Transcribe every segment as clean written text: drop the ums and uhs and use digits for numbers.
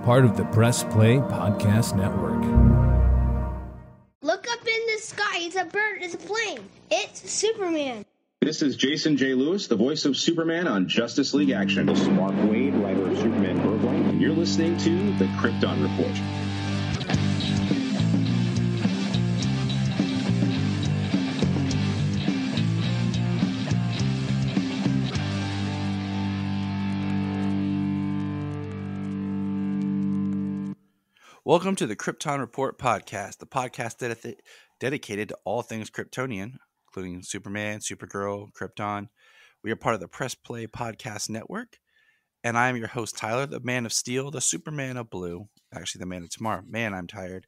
part of the Press Play Podcast Network. Look up in the sky. It's a bird. It's a plane. It's Superman. This is Jason J. Lewis, the voice of Superman on Justice League Action. This is Mark Wade, writer of Superman Birthright, and you're listening to the Krypton Report. Welcome to the Krypton Report podcast, the podcast dedicated to all things Kryptonian, including Superman, Supergirl, Krypton. We are part of the Press Play Podcast Network, and I am your host, Tyler, the Man of Steel, the Superman of Blue. Actually, the Man of Tomorrow. Man, I'm tired.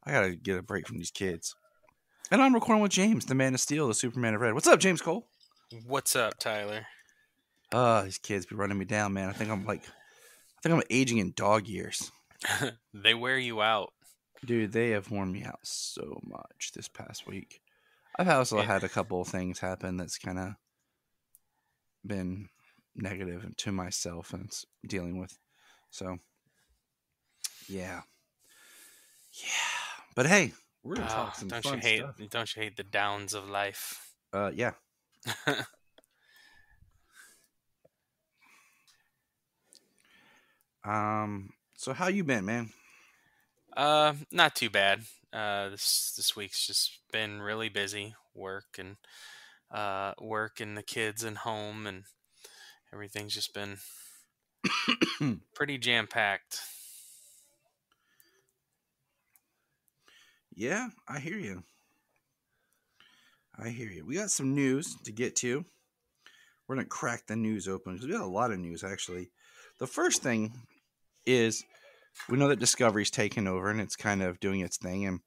I gotta get a break from these kids. And I'm recording with James, the Man of Steel, the Superman of Red. What's up, James Cole? What's up, Tyler? These kids be running me down, man. I think I'm aging in dog years. They wear you out. Dude, they have worn me out so much this past week. I've also had a couple of things happen that's kind of been negative to myself and it's dealing with. So, yeah. But hey, we're going to talk some fun stuff. Don't you hate the downs of life? Yeah. So how you been, man? Not too bad. This week's just been really busy. Work and the kids and home and everything's just been pretty jam-packed. Yeah, I hear you. We got some news to get to. We're going to crack the news open because we got a lot of news, actually. The first thing is we know that Discovery's taken over and it's kind of doing its thing. And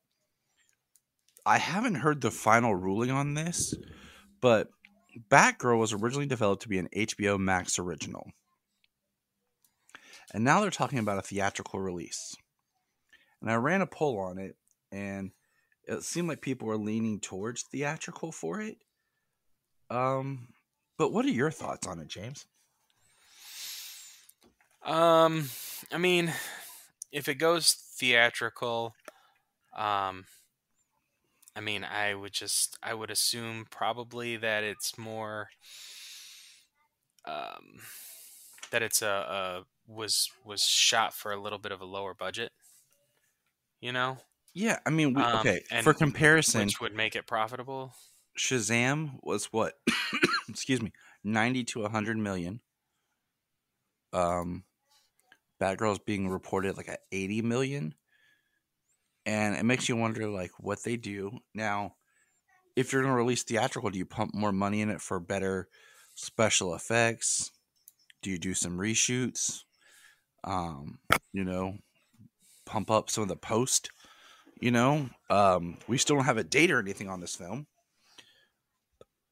I haven't heard the final ruling on this, but Batgirl was originally developed to be an HBO Max original. And now they're talking about a theatrical release. And I ran a poll on it, and it seemed like people were leaning towards theatrical for it. But what are your thoughts on it, James? I mean, if it goes theatrical, I would assume probably that it's more, that it's was shot for a little bit of a lower budget, you know? Yeah, I mean, for comparison, which would make it profitable. Shazam was what? Excuse me, 90 to 100 million. Batgirl's being reported like at 80 million. And it makes you wonder like what they do. Now, if you're going to release theatrical, do you pump more money in it for better special effects? Do you do some reshoots? Pump up some of the post, we still don't have a date or anything on this film.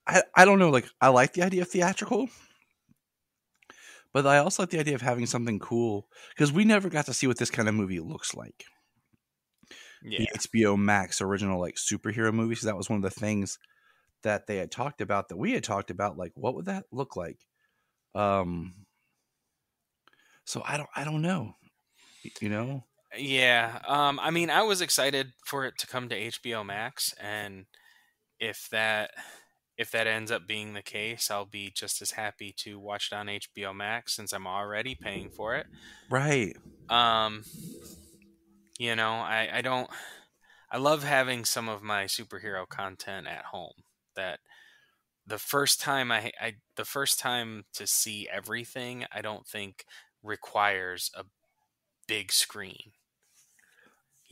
I don't know. Like, I like the idea of theatrical. But I also like the idea of having something cool because we never got to see what this kind of movie looks like. Yeah. The HBO Max original like superhero movies. That was one of the things that they had talked about that we had talked about. Like, what would that look like? So I don't know. Yeah. I mean, I was excited for it to come to HBO Max, and if that ends up being the case, I'll be just as happy to watch it on HBO Max since I'm already paying for it. Right. I love having some of my superhero content at home. That the first time to see everything, I don't think requires a big screen.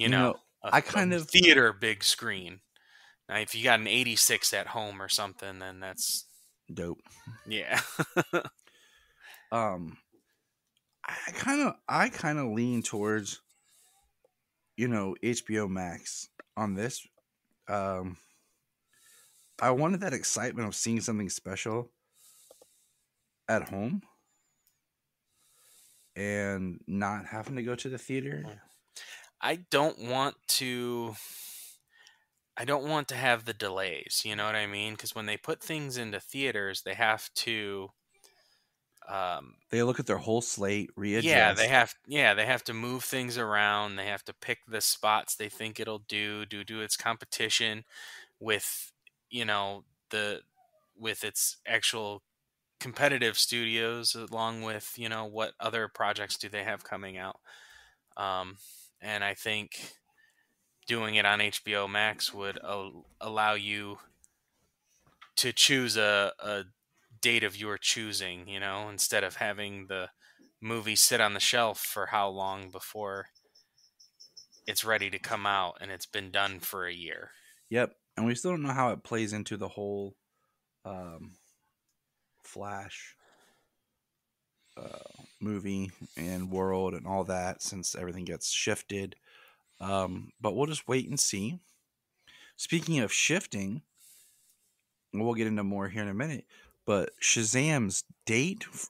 A theater big screen. Now, if you got an 86 at home or something, then that's dope. Yeah. I kind of lean towards, HBO Max on this. I wanted that excitement of seeing something special at home and not having to go to the theater. I don't want to have the delays, you know what I mean? Because when they put things into theaters, they have to They look at their whole slate, Yeah, readjust. they have to move things around. They have to pick the spots they think it'll do its competition with, you know, the with its actual competitive studios, along with, you know, what other projects do they have coming out. Um, and I think doing it on HBO Max would allow you to choose a date of your choosing, you know, instead of having the movie sit on the shelf for how long before it's ready to come out and it's been done for a year. Yep. And we still don't know how it plays into the whole Flash movie and world and all that, since everything gets shifted. But we'll just wait and see. Speaking of shifting, we'll get into more here in a minute. But Shazam's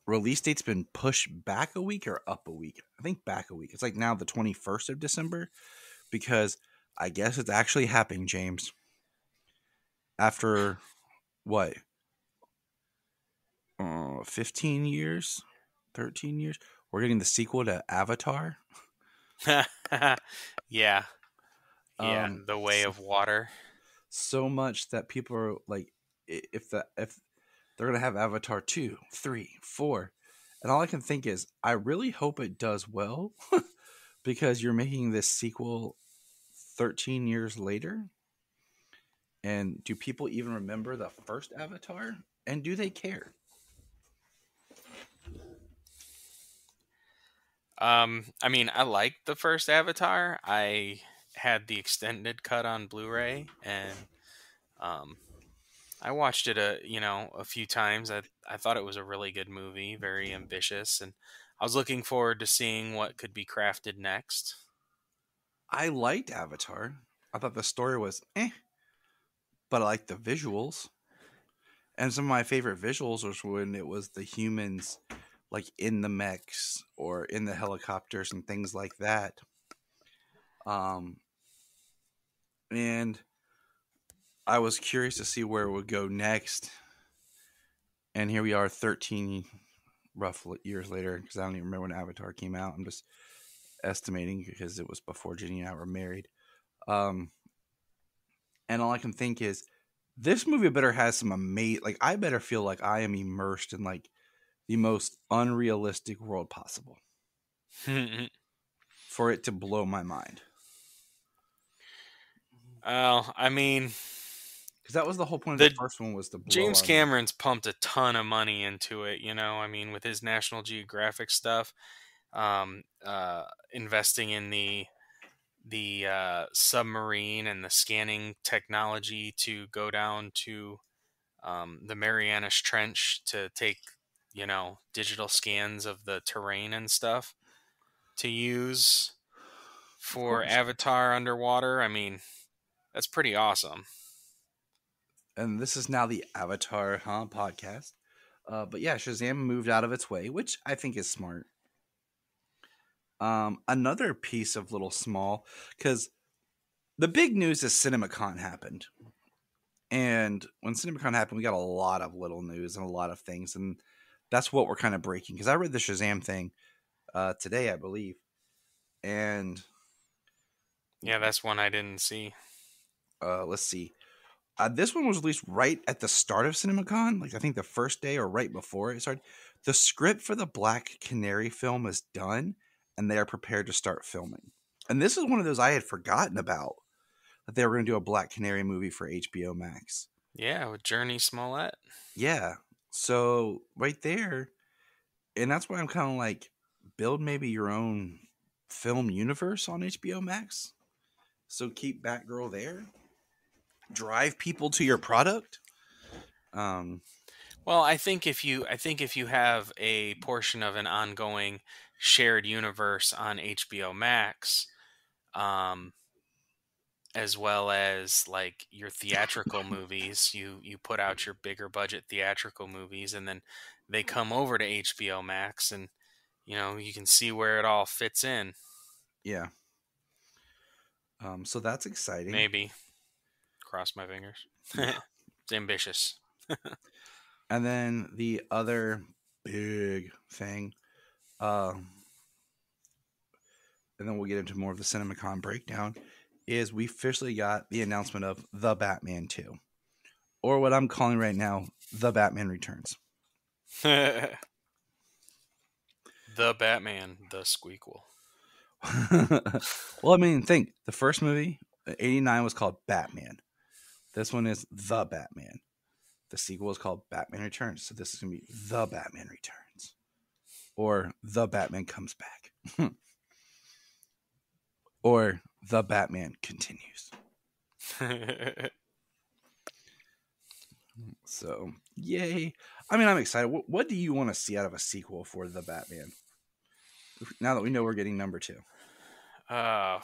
release date's been pushed back a week or up a week. I think back a week. It's like now the 21st of December, because I guess it's actually happening, James. After what? 15 years? 13 years? We're getting the sequel to Avatar. Yeah. Yeah, The Way of Water. So much that people are like, if they're gonna have Avatar 2, 3, 4, and all I can think is, I really hope it does well, because you're making this sequel 13 years later. And do people even remember the first Avatar? And do they care? I mean, I liked the first Avatar. I had the extended cut on Blu-ray, and I watched it a few times. I thought it was a really good movie, very ambitious, and I was looking forward to seeing what could be crafted next. I liked Avatar. I thought the story was but I liked the visuals. And some of my favorite visuals was when it was the humans like in the mechs or in the helicopters and things like that. And I was curious to see where it would go next. And here we are 13 roughly years later, because I don't even remember when Avatar came out. I'm just estimating because it was before Jenny and I were married. And all I can think is, this movie better have some amazing, like, I better feel like I am immersed in like the most unrealistic world possible for it to blow my mind. Well, I mean, because that was the whole point of the first one, was to blow James our Cameron's pumped a ton of money into it, you know. I mean, with his National Geographic stuff, investing in the submarine and the scanning technology to go down to the Marianas Trench to take, you know, digital scans of the terrain and stuff to use for Avatar underwater. I mean, that's pretty awesome. And this is now the Avatar podcast. But yeah, Shazam moved out of its way, which I think is smart. Another piece of little small, because the big news is CinemaCon happened. And when CinemaCon happened, we got a lot of little news and a lot of things. And that's what we're kind of breaking. Because I read the Shazam thing today, I believe. And yeah, that's one I didn't see. Let's see. This one was released right at the start of CinemaCon, like I think the first day or right before it started. The script for the Black Canary film is done, and they are prepared to start filming. And this is one of those I had forgotten about, that they were going to do a Black Canary movie for HBO Max. Yeah, with Journey Smollett. Yeah. So right there, and that's why I'm kind of like, build maybe your own film universe on HBO Max. So keep Batgirl there. Drive people to your product. Well, I think if you have a portion of an ongoing shared universe on HBO Max, as well as like your theatrical movies, you put out your bigger budget theatrical movies, and then they come over to HBO Max, and you know, you can see where it all fits in. Yeah. So that's exciting. Maybe. Cross my fingers. It's ambitious. And then the other big thing. And then we'll get into more of the CinemaCon breakdown, is we officially got the announcement of The Batman 2. Or what I'm calling right now, The Batman Returns. The Batman, the Squeakquel. Well, I mean, think. The first movie, 89, was called Batman. This one is The Batman. The sequel is called Batman Returns. So this is going to be The Batman Returns. Or The Batman Comes Back. Or The Batman Continues. So, yay. I mean, I'm excited. What do you want to see out of a sequel for The Batman? Now that we know we're getting number 2. I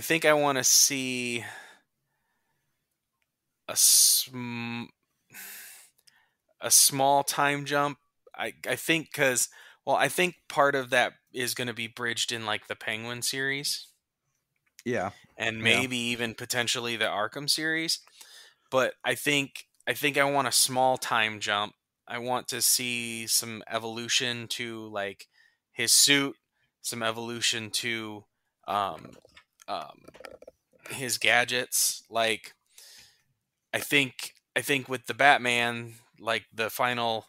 think I want to see a small time jump. I think because, well, I think part of that is going to be bridged in like the Penguin series. Yeah. And maybe even potentially the Arkham series. But I think I want a small time jump. I want to see some evolution to like his suit, some evolution to his gadgets. Like I think with the Batman, like the final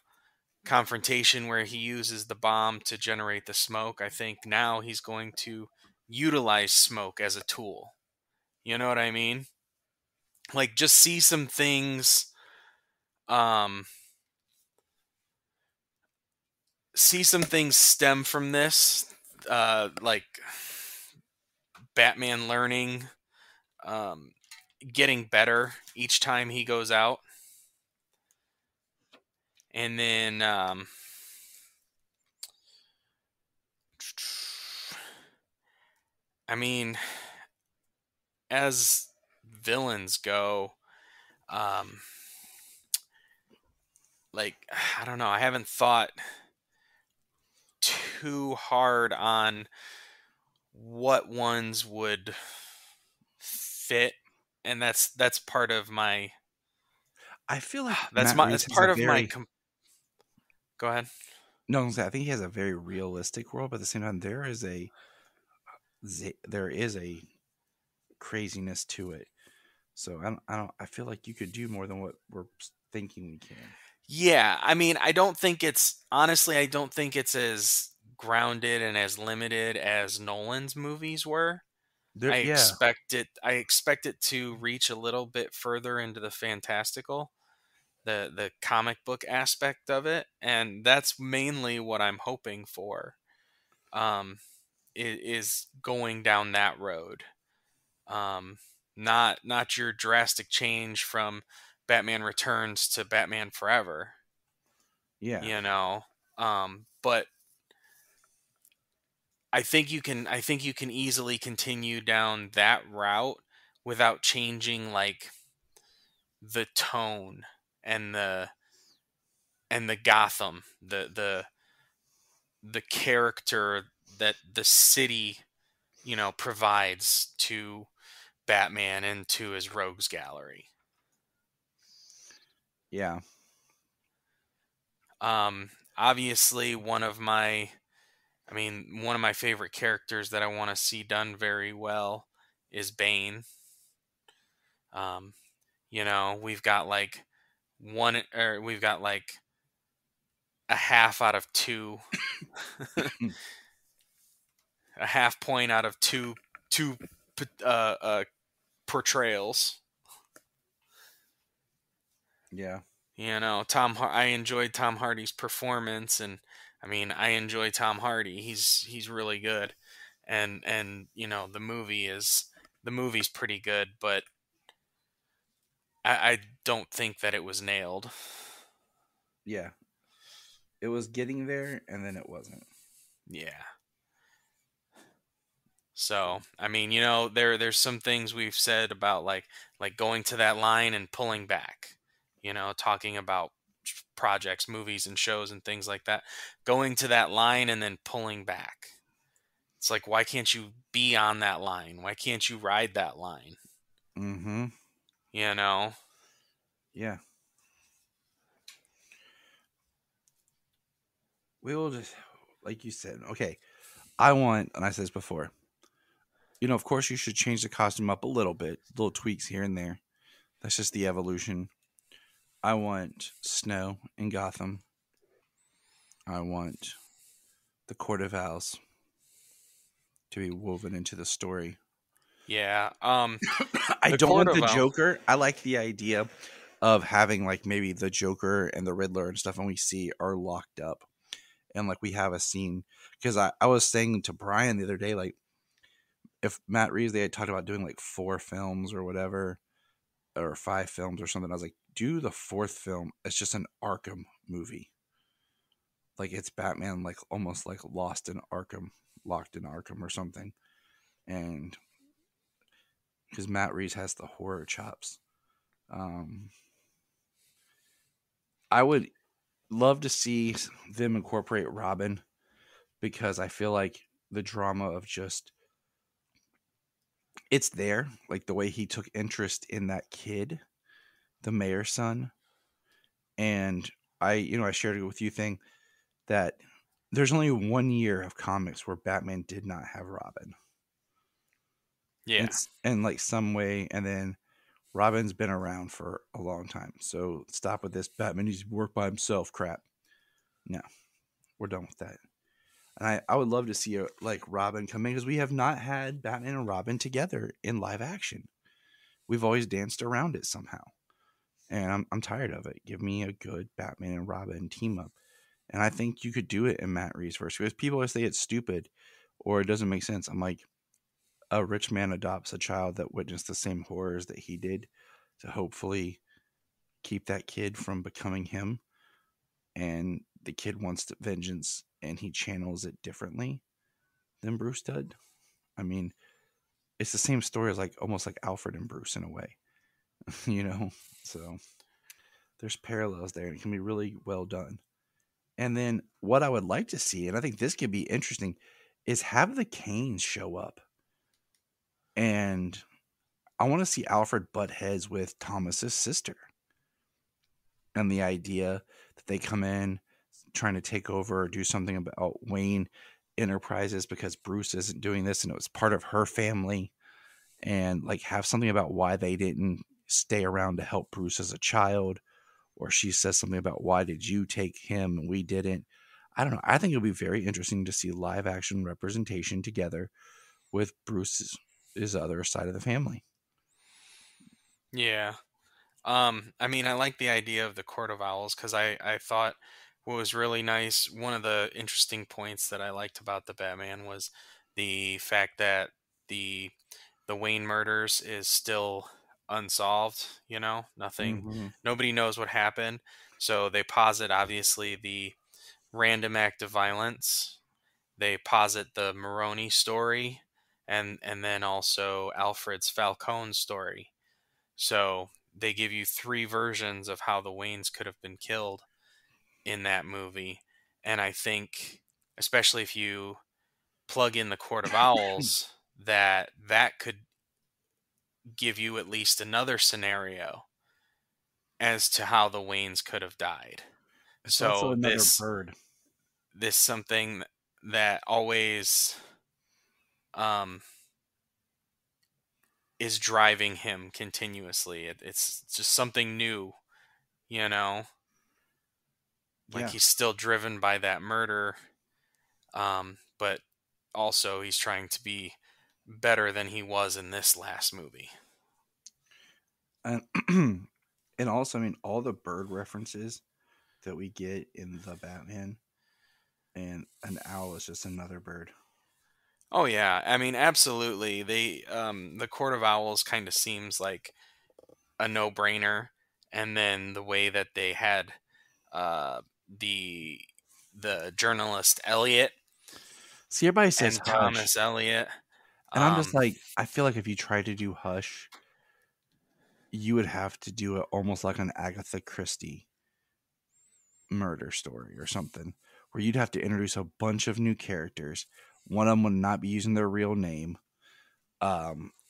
confrontation where he uses the bomb to generate the smoke, I think now he's going to utilize smoke as a tool. You know what I mean? Like just see some things stem from this, like Batman learning, getting better each time he goes out. And then I mean, as villains go, like, I don't know, I haven't thought too hard on what ones would fit, and that's part of my. I feel like that's part of my. Go ahead. No, I think he has a very realistic world, but at the same time, there is a craziness to it. So I feel like you could do more than what we're thinking we can. Yeah, I mean, I don't think it's as grounded and as limited as Nolan's movies were. I expect it to reach a little bit further into the fantastical, the comic book aspect of it, and that's mainly what I'm hoping for. Is going down that road. Not your drastic change from Batman Returns to Batman Forever. Yeah. You know, but I think you can easily continue down that route without changing like the tone and the Gotham, the character that the city, provides to Batman and to his rogues gallery. Yeah. Obviously one of my favorite characters that I want to see done very well is Bane. We've got like a half out of 2 a half point out of two portrayals. Yeah. I enjoyed Tom Hardy's performance, and I mean, I enjoy Tom Hardy. He's really good. And the movie's pretty good, but I don't think that it was nailed. Yeah. It was getting there, and then it wasn't. Yeah. So, I mean, there's some things we've said about like going to that line and pulling back, talking about projects, movies and shows and things like that, going to that line and then pulling back. It's like, why can't you be on that line? Why can't you ride that line? Mm-hmm. You know? Yeah. We will just, like you said, okay. I want, and I said this before, of course you should change the costume up a little bit, little tweaks here and there. That's just the evolution. I want snow in Gotham. I want the Court of Owls to be woven into the story. Yeah. I The don't Court want of the Owls. Joker. I like the idea of having like maybe the Joker and the Riddler and stuff, and we see are locked up, and like we have a scene because I was saying to Brian the other day, like if Matt Reeves they had talked about doing like 4 films or whatever, or 5 films or something. I was like, do the 4th film. It's just an Arkham movie. Like it's Batman, like almost like locked in Arkham or something. And because Matt Reeves has the horror chops, um, I would love to see them incorporate Robin because I feel like the drama of just it's there, like the way he took interest in that kid, the mayor's son, and I shared it with you thing that there's only 1 year of comics where Batman did not have Robin. Yeah. It's in like some way, and then Robin's been around for a long time. So stop with this Batman needs to work by himself crap. No, we're done with that. And I would love to see like Robin come in because we have not had Batman and Robin together in live action. We've always danced around it somehow. And I'm tired of it. Give me a good Batman and Robin team up. And I think you could do it in Matt Reeves' verse because people always say it's stupid or it doesn't make sense. I'm like, a rich man adopts a child that witnessed the same horrors that he did to hopefully keep that kid from becoming him. And the kid wants vengeance and he channels it differently than Bruce did. I mean, it's the same story as like almost like Alfred and Bruce in a way, you know? So there's parallels there and it can be really well done. And then what I would like to see, and I think this could be interesting, is have the Canes show up. And I want to see Alfred butt heads with Thomas's sister. And the idea that they come in trying to take over or do something about Wayne Enterprises because Bruce isn't doing this and it was part of her family. And like have something about why they didn't stay around to help Bruce as a child. Or she says something about why did you take him and we didn't. I don't know. I think it'll be very interesting to see live action representation together with Bruce's other side of the family. Yeah. I mean, I like the idea of the Court of Owls because I thought what was really nice, one of the interesting points that I liked about the Batman was the fact that the the Wayne murders is still unsolved, nothing, Mm-hmm. nobody knows what happened. So they posit obviously the random act of violence. They posit the Maroni story and then also Alfred's Falcone story. So they give you 3 versions of how the Waynes could have been killed in that movie. And I think, especially if you plug in the Court of Owls, that could give you at least another scenario as to how the Waynes could have died. It's also So another this bird. this something that always um is driving him continuously. It's just something new, you know. Like Yeah. he's still driven by that murder, but also he's trying to be better than he was in this last movie. And and also, I mean, all the bird references that we get in the Batman and an owl is just another bird. Oh yeah, I mean absolutely. The Court of Owls kind of seems like a no-brainer, and then the way that they had uh, the the journalist Elliot See, everybody says and hush. Thomas Elliot. And I'm just Um, like, I feel like if you try to do hush, you would have to do it almost like an Agatha Christie murder story or something, where you'd have to introduce a bunch of new characters. One of them would not be using their real name.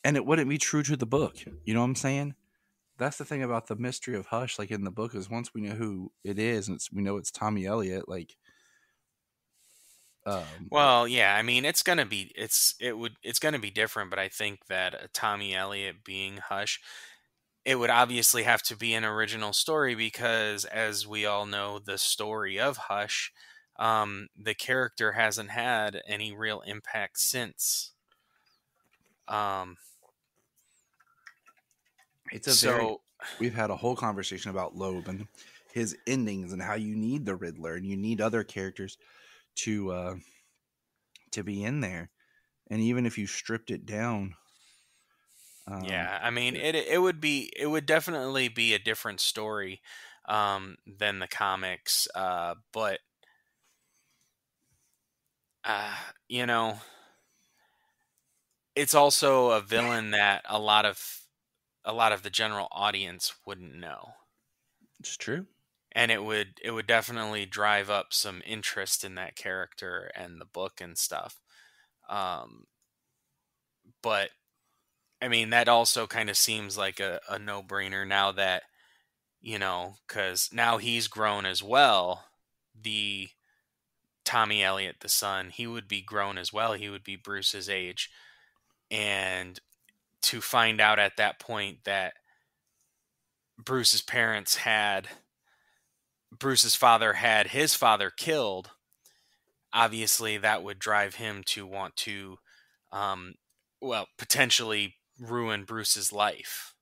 and it wouldn't be true to the book. You know what I'm saying? That's the thing about the mystery of Hush. Like in the book, is once we know who it is, and we know it's Tommy Elliott. Like, Well, yeah, I mean, it's gonna be different, but I think that Tommy Elliott being Hush, it would obviously have to be an original story because, as we all know, the story of Hush, the character hasn't had any real impact since. Um, it's a very. so We've had a whole conversation about Loeb and his endings and how you need the Riddler and you need other characters to be in there. And even if you stripped it down, yeah, I mean, it would definitely be a different story than the comics, but uh, you know, it's also a villain that a lot of the general audience wouldn't know, it's true. and it would definitely drive up some interest in that character and the book and stuff. Um, but I mean, that also kind of seems like a no brainer now that because now he's grown as well. The Tommy Elliott, the son, he would be grown as well. He would be Bruce's age, and to find out at that point that Bruce's parents had Bruce's father had his father killed, obviously that would drive him to want to, um, well, potentially ruin Bruce's life.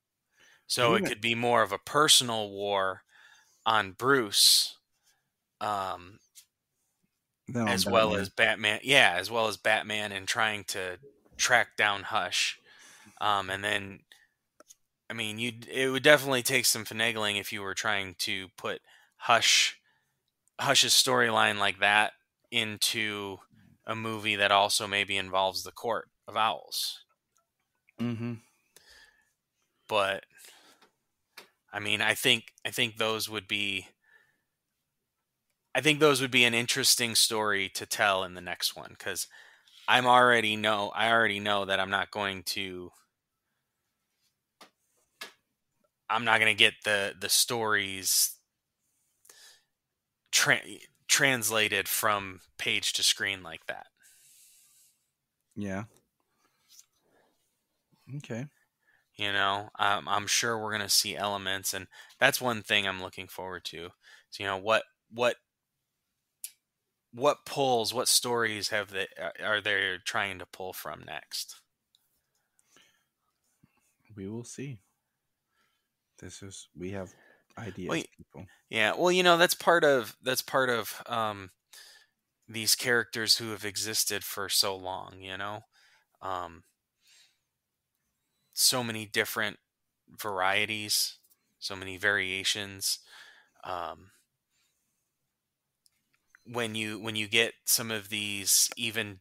And So it even could be more of a personal war on Bruce, then on as well as Batman, Batman. Yeah, as well as Batman and trying to track down Hush. And then, I mean, it would definitely take some finagling if you were trying to put Hush's storyline like that into a movie that also maybe involves the Court of Owls. mm-hmm. But I mean, I think those would be an interesting story to tell in the next one because I already know that I'm not going to get the stories tra- translated from page to screen like that. Yeah. Okay. I'm sure we're going to see elements, and that's one thing I'm looking forward to. So, what stories are they trying to pull from next? We will see. We have Well, ideas, people. yeah. Well, that's part of these characters who have existed for so long. Um, so many different varieties, so many variations. Um, when you get some of these even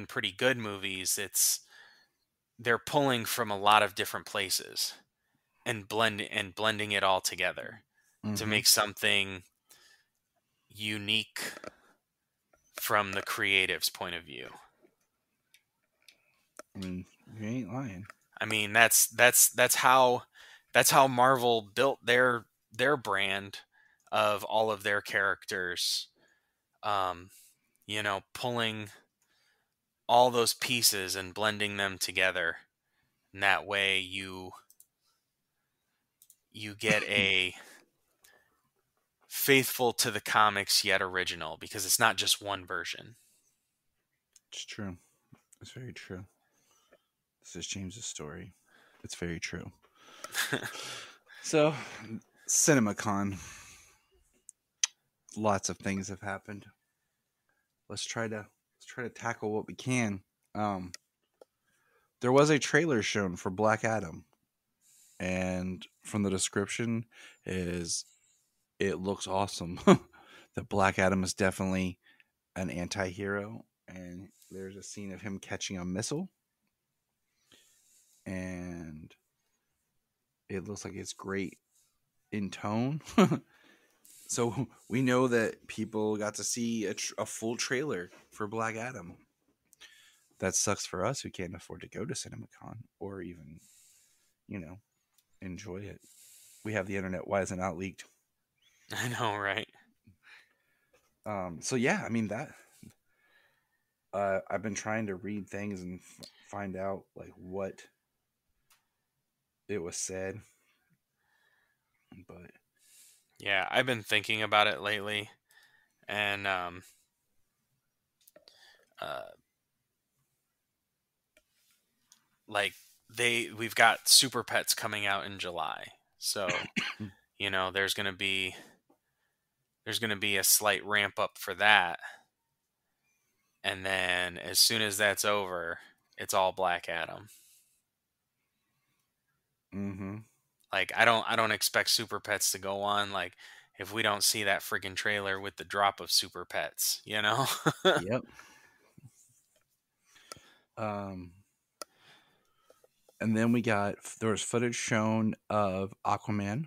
pretty good movies, they're pulling from a lot of different places and blending it all together to Mm-hmm. make something unique from the creative's point of view. I mean, you ain't lying. I mean, that's how Marvel built their brand of all of their characters. Um, pulling all those pieces and blending them together. And that way you get a faithful to the comics yet original because it's not just one version. It's true. It's very true. This is James's story. It's very true. So, CinemaCon. Lots of things have happened. Let's try to tackle what we can. There was a trailer shown for Black Adam, and from the description is it looks awesome. The Black Adam is definitely an anti-hero, and there's a scene of him catching a missile, and it looks like it's great in tone. So we know that people got to see a full trailer for Black Adam. that sucks for us who can't afford to go to CinemaCon or even, enjoy it. We have the internet. Why isn't it out leaked? I know, right? So yeah, I mean that. I've been trying to read things and find out like what it was said, but Yeah, I've been thinking about it lately, and uh, like we've got Super Pets coming out in July, so there's gonna be a slight ramp up for that, and then as soon as that's over, it's all Black Adam. mm-hmm. Like I don't expect Super Pets to go on like if we don't see that freaking trailer with the drop of Super Pets, Yep. Um, and then there was footage shown of Aquaman,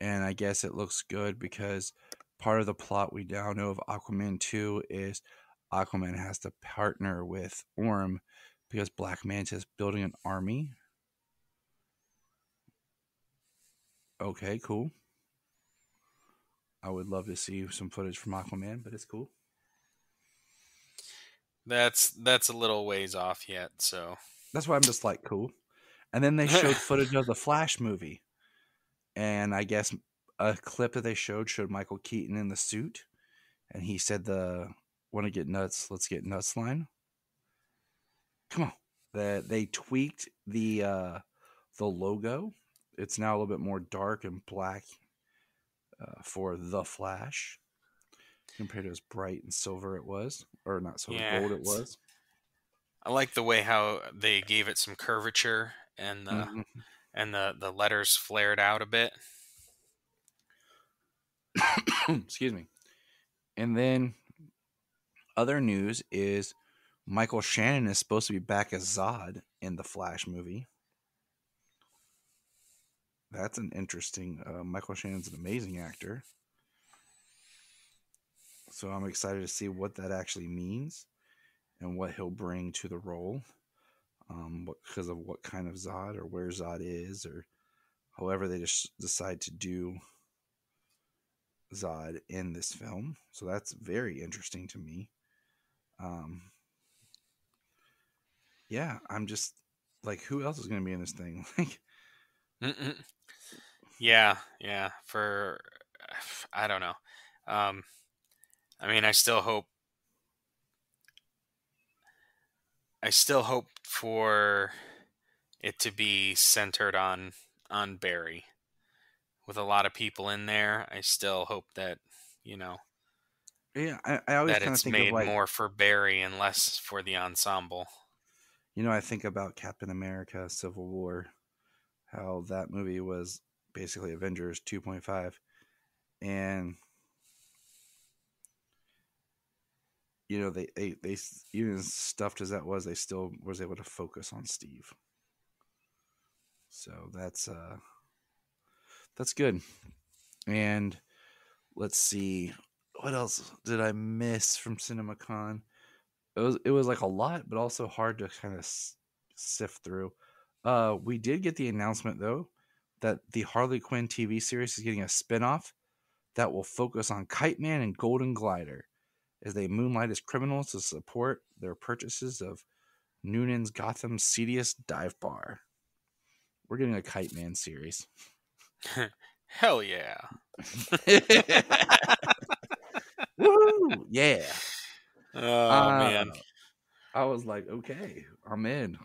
and I guess it looks good because part of the plot we now know of Aquaman 2 is Aquaman has to partner with Orm because Black Manta is building an army. Okay, cool. I would love to see some footage from Aquaman, but it's cool. That's a little ways off yet, so That's why I'm just like, cool. And then they showed footage of the Flash movie. And I guess a clip that they showed Michael Keaton in the suit. And he said want to get nuts, let's get nuts line. Come on. They tweaked the logo. It's now a little bit more dark and black for the Flash compared to as bright and silver it was, or not silver, gold it was. I like the way how they gave it some curvature and the letters flared out a bit. Excuse me. And then other news is Michael Shannon is supposed to be back as Zod in the Flash movie. That's an interesting. Michael Shannon's an amazing actor, so I'm excited to see what that actually means and what he'll bring to the role. Because of what kind of Zod or where Zod is, or however they just decide to do Zod in this film. So that's very interesting to me. Yeah, I'm just like, who else is going to be in this thing? Like, yeah. For I don't know. I mean, I still hope for it to be centered on Barry. With a lot of people in there, I still hope that yeah, I always that kind of it's think of made like, more for Barry and less for the ensemble. I think about Captain America: Civil War, how that movie was basically Avengers 2.5, and they even stuffed as that was, they still was able to focus on Steve. So that's good. And let's see, what else did I miss from CinemaCon? It was like a lot, but also hard to kind of sift through. We did get the announcement though that the Harley Quinn TV series is getting a spinoff that will focus on Kite Man and Golden Glider as they moonlight as criminals to support their purchases of Noonan's Gotham's seediest dive bar. We're getting a Kite Man series. Hell yeah. Woo! Yeah. Oh man. I was like, okay, I'm in.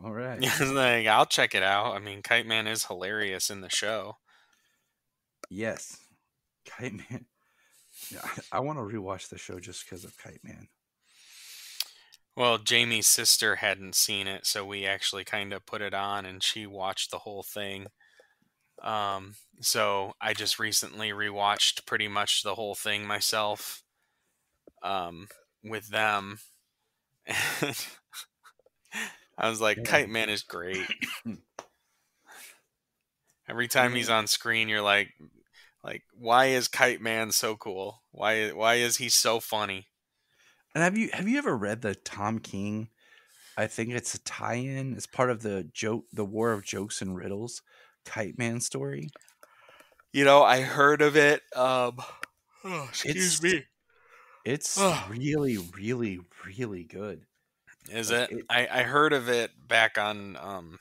All right. Like, I'll check it out. I mean, Kite Man is hilarious in the show. Yes. Kite Man. Yeah, I want to rewatch the show just because of Kite Man. Well, Jamie's sister hadn't seen it, so we actually kind of put it on and she watched the whole thing. So I just recently rewatched pretty much the whole thing myself with them. I was like, Kite Man is great. Every time he's on screen, you're like, why is Kite Man so cool? Why is he so funny? And have you ever read the Tom King I think it's a tie-in. It's part of the War of Jokes and Riddles, Kite Man story. I heard of it. Excuse It's me. it's really, really, really good. Is Like it? I heard of it back on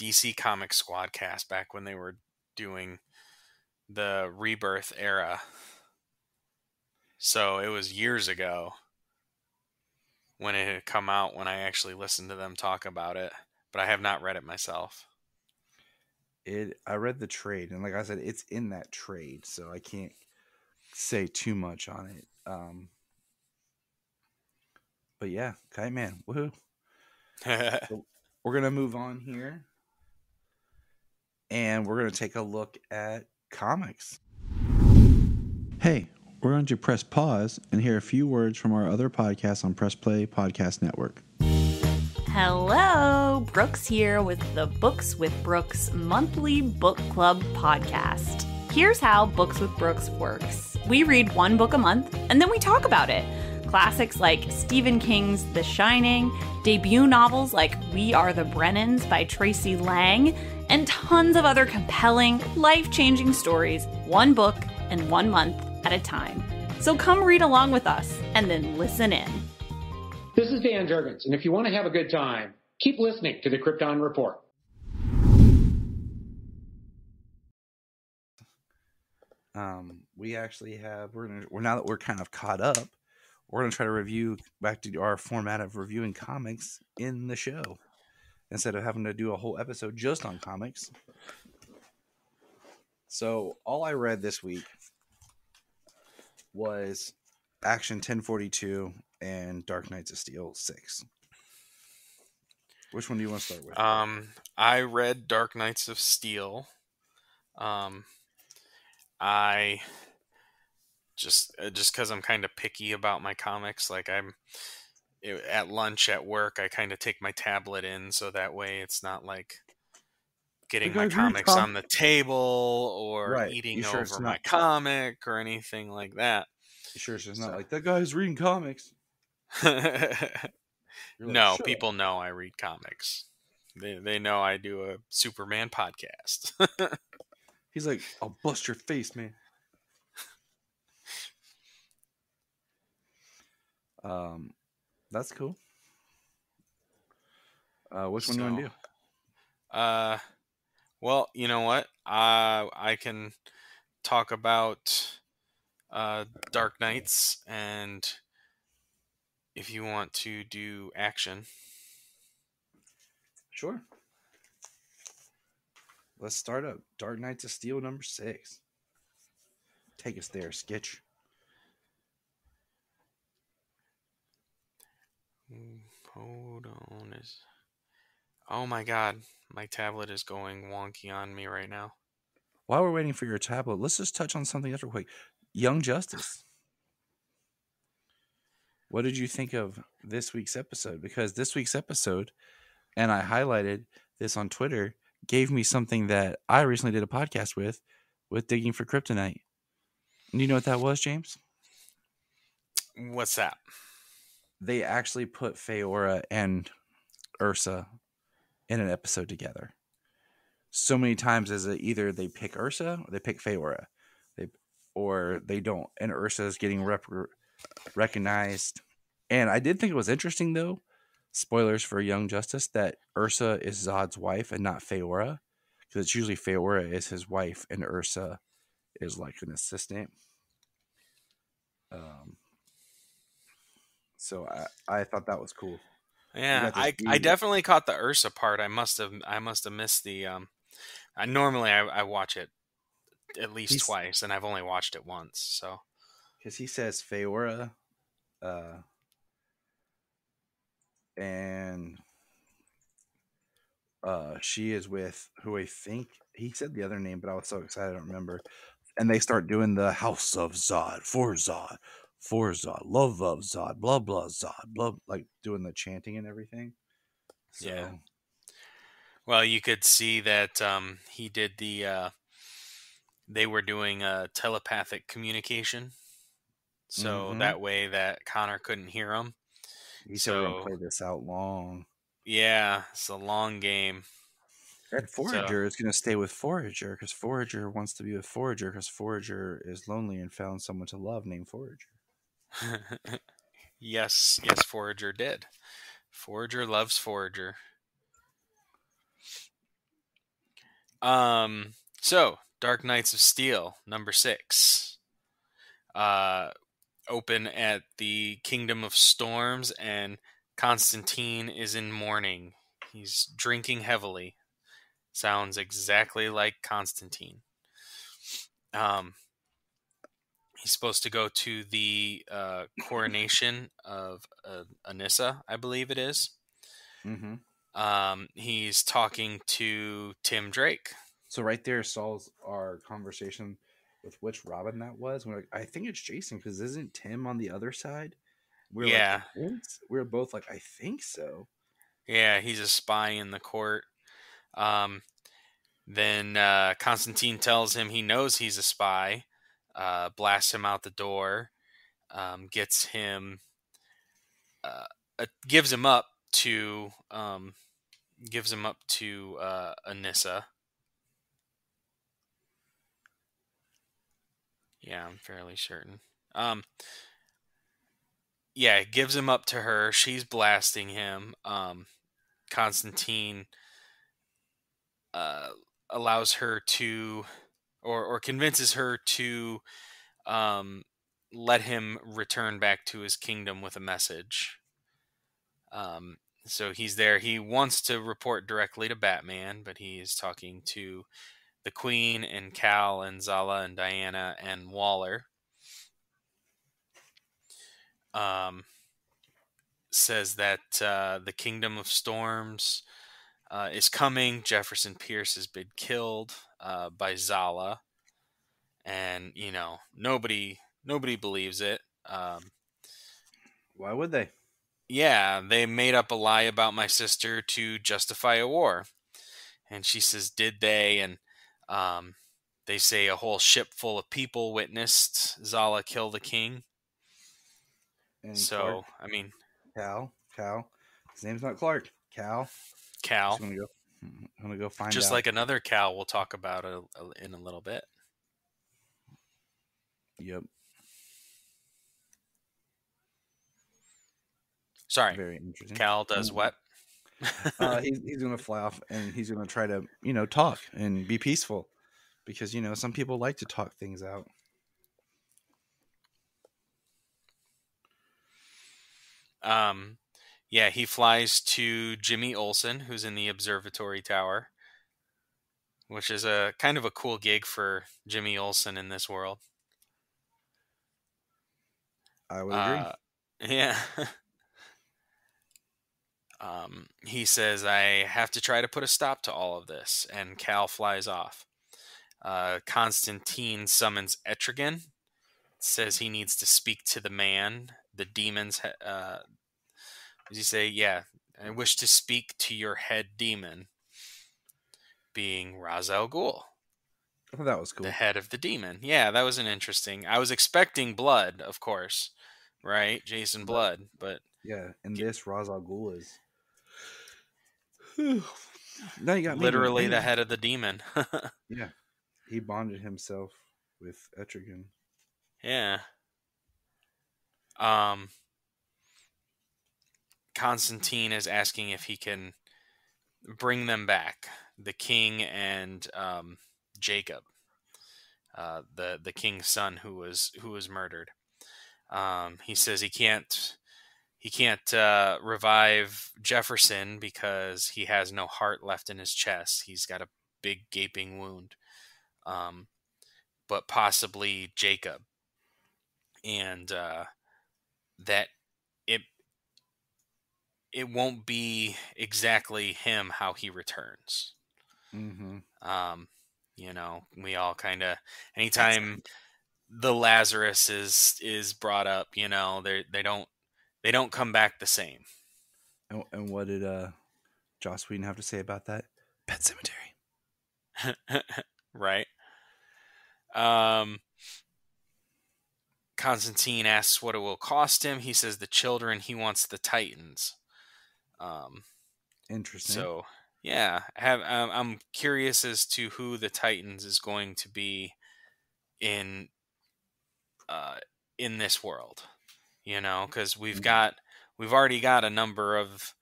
DC Comics Squadcast back when they were doing the Rebirth era. So it was years ago when it had come out when I actually listened to them talk about it, but I have not read it myself. I read the trade, and like I said, it's in that trade, so I can't say too much on it. But yeah, Kite Man, woohoo! So we're gonna move on here, and we're gonna take a look at comics. Hey, we're going to press pause and hear a few words from our other podcasts on Press Play Podcast Network. Hello, Brooks here with the Books with Brooks monthly book club podcast. Here's how Books with Brooks works. We read one book a month, and then we talk about it. Classics like Stephen King's The Shining, debut novels like We Are the Brennans by Tracy Lang, and tons of other compelling, life-changing stories, one book and 1 month at a time. So come read along with us, and then listen in. This is Dan Jurgens, and if you want to have a good time, keep listening to the Krypton Report. We actually have we're now that we're kind of caught up, we're gonna try to review back to our format of reviewing comics in the show instead of having to do a whole episode just on comics. So all I read this week was Action 1042 and Dark Knights of Steel 6. Which one do you want to start with? I read Dark Knights of Steel. I just because I'm kind of picky about my comics, like at lunch at work, I kind of take my tablet in so that way it's not like getting my comics on the table or eating over my comic or anything like that. You sure it's not like that guy's reading comics? No, people know I read comics. They know I do a Superman podcast. He's like, I'll bust your face, man. That's cool. Which one do you want to do? Well, you know what? I can talk about Dark Knights, and if you want to do action. Sure. Let's start up. Dark Knights of Steel number 6. Take us there, Skitch. Hold on. Oh my god. My tablet is going wonky on me right now. While we're waiting for your tablet, let's just touch on something else real quick. Young Justice. What did you think of this week's episode? Because this week's episode, and I highlighted this on Twitter, gave me something that I recently did a podcast with Digging for Kryptonite. And you know what that was, James? What's that? They actually put Feora and Ursa in an episode together. So many times as either they pick Ursa or they pick Feora. Or they don't. And Ursa is getting recognized. And I did think it was interesting, though, spoilers for Young Justice, that Ursa is Zod's wife and not Feora. Because it's usually Feora is his wife and Ursa is like an assistant. So I thought that was cool. Yeah, I definitely caught the Ursa part. I must have missed the. Normally I watch it at least twice, and I've only watched it once. So because he says Feora, and she is with who I think he said the other name, but I was so excited I don't remember. And they start doing the House of Zod, for Zod, love of Zod, blah blah Zod, blah, like doing the chanting and everything. So, yeah. Well, you could see that he did the. They were doing telepathic communication, so that way that Connor couldn't hear him, He said we're gonna play this out long. Yeah, it's a long game. And Forager is gonna stay with Forager because Forager wants to be with Forager because Forager is lonely and found someone to love named Forager. Yes, Forager did. Forager loves Forager. So Dark Knights of Steel, number 6. Open at the Kingdom of Storms, and Constantine is in mourning. He's drinking heavily. Sounds exactly like Constantine. He's supposed to go to the coronation of Anissa, I believe it is. Mm-hmm. He's talking to Tim Drake. So right there solves our conversation with which Robin that was. We're like, I think it's Jason because isn't Tim on the other side? Yeah. We're both like, I think so. Yeah, he's a spy in the court. Then Constantine tells him he knows he's a spy, blasts him out the door, gives him up to Anissa. Yeah, I'm fairly certain. Yeah, gives him up to her. She's blasting him. Constantine allows her to, or convinces her to let him return back to his kingdom with a message. So he's there. He wants to report directly to Batman, but he is talking to the Queen and Cal and Zala and Diana and Waller. Says that the Kingdom of Storms is coming. Jefferson Pierce has been killed by Zala, and nobody believes it. Why would they? Yeah, they made up a lie about my sister to justify a war. And she says, did they? And they say a whole ship full of people witnessed Zala kill the king. And so, Clark, I mean... Cal. His name's not Clark. Cal. I'm going to go find out. Just like another Cal we'll talk about in a little bit. Yep. Sorry. Very interesting. Cal does what? He's going to fly off and he's going to try to, talk and be peaceful because, some people like to talk things out. Yeah, he flies to Jimmy Olsen, who's in the observatory tower, which is a kind of a cool gig for Jimmy Olsen in this world. I would agree. Yeah. He says, I have to try to put a stop to all of this, and Cal flies off. Constantine summons Etrigan, says he needs to speak to the man. The demons, does he say, yeah, I wish to speak to your head demon, being Ra's al Ghul. Oh, that was cool. The head of the demon. Yeah, that was an interesting. I was expecting blood, of course, right? Jason Blood, but yeah, and this Ra's al Ghul is now you got literally the head of the demon. Yeah, he bonded himself with Etrigan. Yeah. Constantine is asking if he can bring them back, the king and Jacob, the king's son who was murdered. He says he can't revive Jefferson because he has no heart left in his chest. He's got a big gaping wound. But possibly Jacob, and that it won't be exactly him how he returns. Mm-hmm. We all kind of, anytime the Lazarus is brought up, they don't come back the same. And what did Joss Whedon have to say about that? Pet Cemetery. Right. Constantine asks what it will cost him. He says the children. He wants the Titans. Interesting. So yeah, I'm curious as to who the Titans is going to be in this world. Because we've already got a number of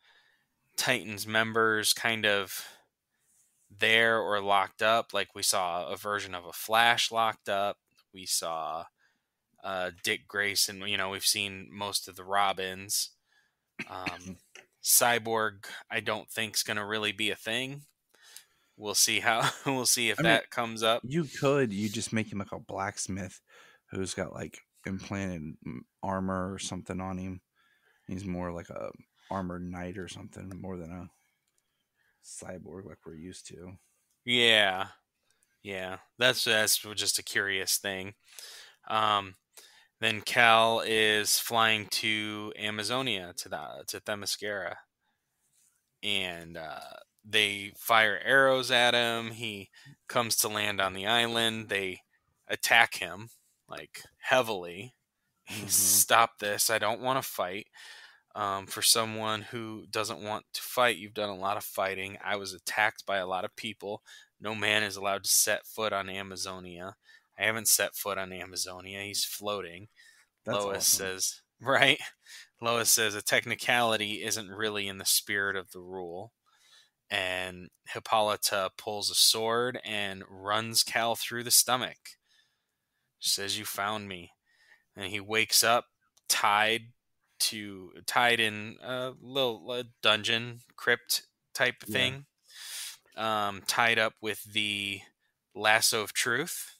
Titans members kind of there or locked up. Like we saw a version of a Flash locked up. We saw Dick Grayson. We've seen most of the Robins. Cyborg, I don't think is going to really be a thing. We'll see if that comes up. You just make him like a blacksmith who's got like implanted armor or something on him. He's more like a armored knight or something more than a cyborg like we're used to. Yeah. That's just a curious thing. Then Cal is flying to Amazonia to Themyscira, and they fire arrows at him. He comes to land on the island. They attack him like heavily. He stop this. I don't want to fight. For someone who doesn't want to fight, you've done a lot of fighting. I was attacked by a lot of people. No man is allowed to set foot on Amazonia. I haven't set foot on Amazonia. He's floating. That's Lois awesome. says, right? Lois says a technicality isn't really in the spirit of the rule. And Hippolyta pulls a sword and runs Cal through the stomach. She says, "You found me." And he wakes up tied in a little dungeon crypt type thing, tied up with the lasso of truth.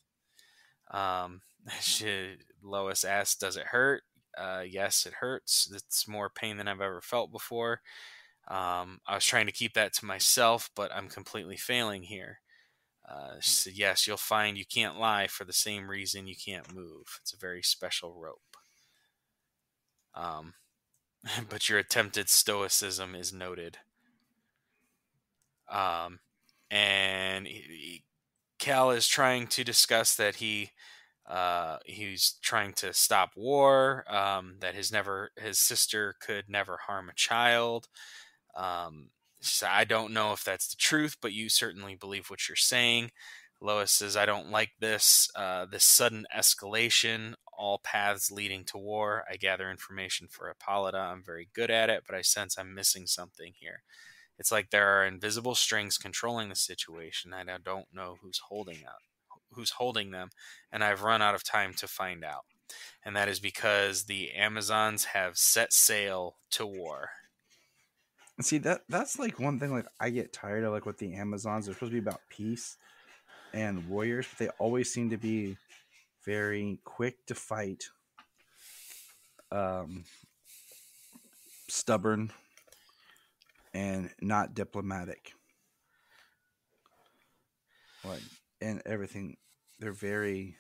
Lois asks, "Does it hurt?" Yes, it hurts. It's more pain than I've ever felt before. I was trying to keep that to myself, but I'm completely failing here. She said, "Yes, you'll find you can't lie for the same reason you can't move. It's a very special rope. But your attempted stoicism is noted." And Cal is trying to discuss that he's trying to stop war. That his sister could never harm a child. So I don't know if that's the truth, but you certainly believe what you're saying. Lois says, "I don't like this sudden escalation, all paths leading to war. I gather information for Hippolyta. I'm very good at it, but I sense I'm missing something here. It's like there are invisible strings controlling the situation, and I don't know who's holding them, and I've run out of time to find out. And that is because the Amazons have set sail to war." See, that's like one thing like I get tired of, like with the Amazons. They're supposed to be about peace and warriors, but they always seem to be very quick to fight, stubborn, and not diplomatic. Like, and everything, they're very,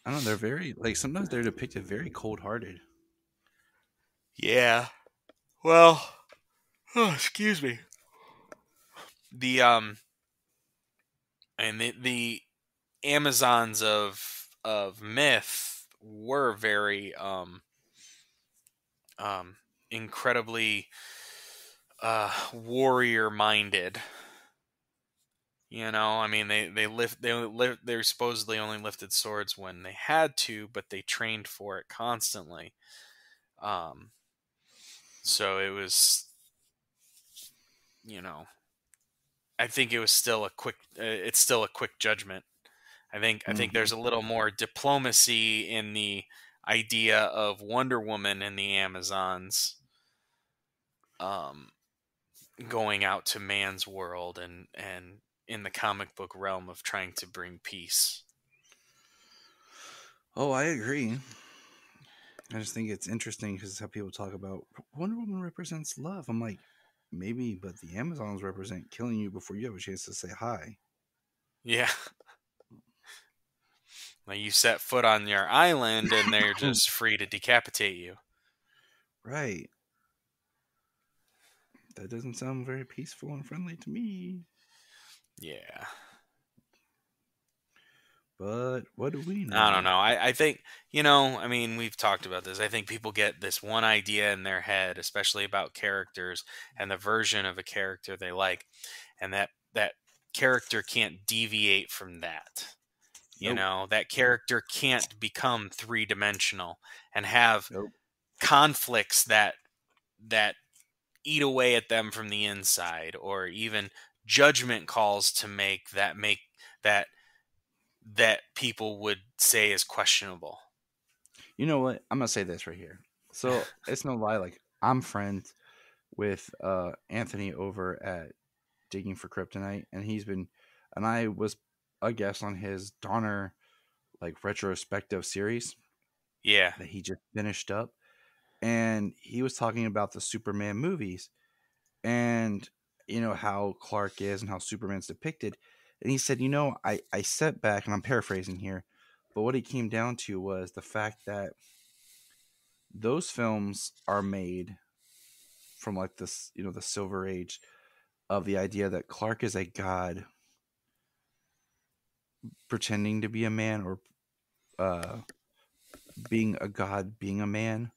I don't know, they're very, like, sometimes they're depicted very cold-hearted. Yeah. Well, excuse me. The Amazons of myth were very incredibly warrior minded. I mean, they supposedly only lifted swords when they had to, but they trained for it constantly. So it was, I think it was still it's still a quick judgment. I think there's a little more diplomacy in the idea of Wonder Woman and the Amazons going out to man's world and in the comic book realm of trying to bring peace. Oh, I agree. I just think it's interesting because how people talk about Wonder Woman represents love. I'm like, maybe, but the Amazons represent killing you before you have a chance to say hi. Yeah. Like you set foot on your island and they're just free to decapitate you. Right. That doesn't sound very peaceful and friendly to me. Yeah. But what do we know? I don't know. I think, I mean, we've talked about this. I think people get this one idea in their head, especially about characters and the version of a character they like, and that character can't deviate from that. Nope. That character can't become three-dimensional and have Nope. conflicts that eat away at them from the inside, or even judgment calls to make that people would say is questionable. You know what? I'm gonna say this right here. So it's no lie. Like, I'm friends with Anthony over at Digging for Kryptonite, and I was a guest on his Donner like retrospective series Yeah. that he just finished up, and he was talking about the Superman movies and how Clark is and how Superman's depicted, and he said, I sat back, and I'm paraphrasing here, but what he came down to was the fact that those films are made from like this, the Silver Age of the idea that Clark is a god pretending to be a man, or being a god being a man,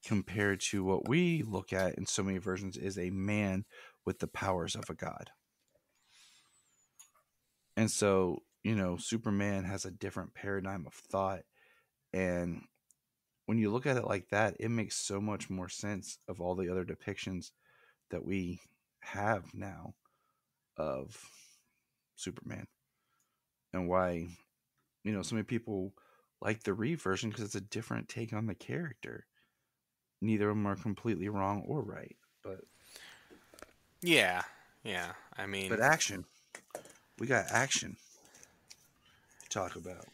compared to what we look at in so many versions is a man with the powers of a god. And so, Superman has a different paradigm of thought. And when you look at it like that, it makes so much more sense of all the other depictions that we have now of Superman, and why, so many people like the Reeve version, because it's a different take on the character. Neither of them are completely wrong or right, but Yeah. I mean, but action. We got action to talk about.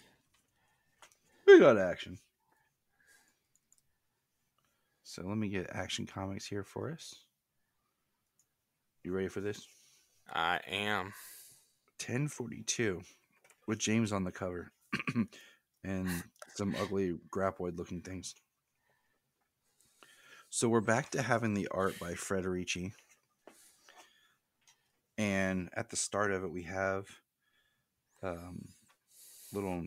We got action. So let me get Action Comics here for us. You ready for this? I am. 1042 with James on the cover and some ugly grapoid looking things. So we're back to having the art by Federici. And at the start of it, we have little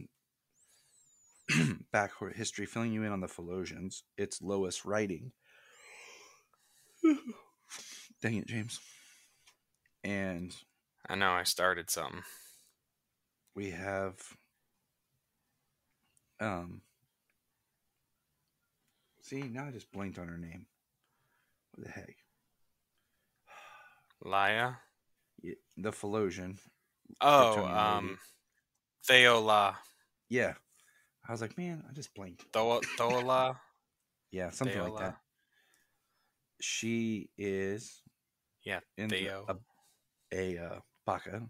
back history filling you in on the Philosians. It's Lois writing. Dang it, James. And I know I started something. we have see, now I just blinked on her name. What the heck? Laya? Yeah, the Philosian. Oh, Theola. Yeah. I was like, man, I just blinked. Thola? Yeah, something like that. She is in Theo. a Baka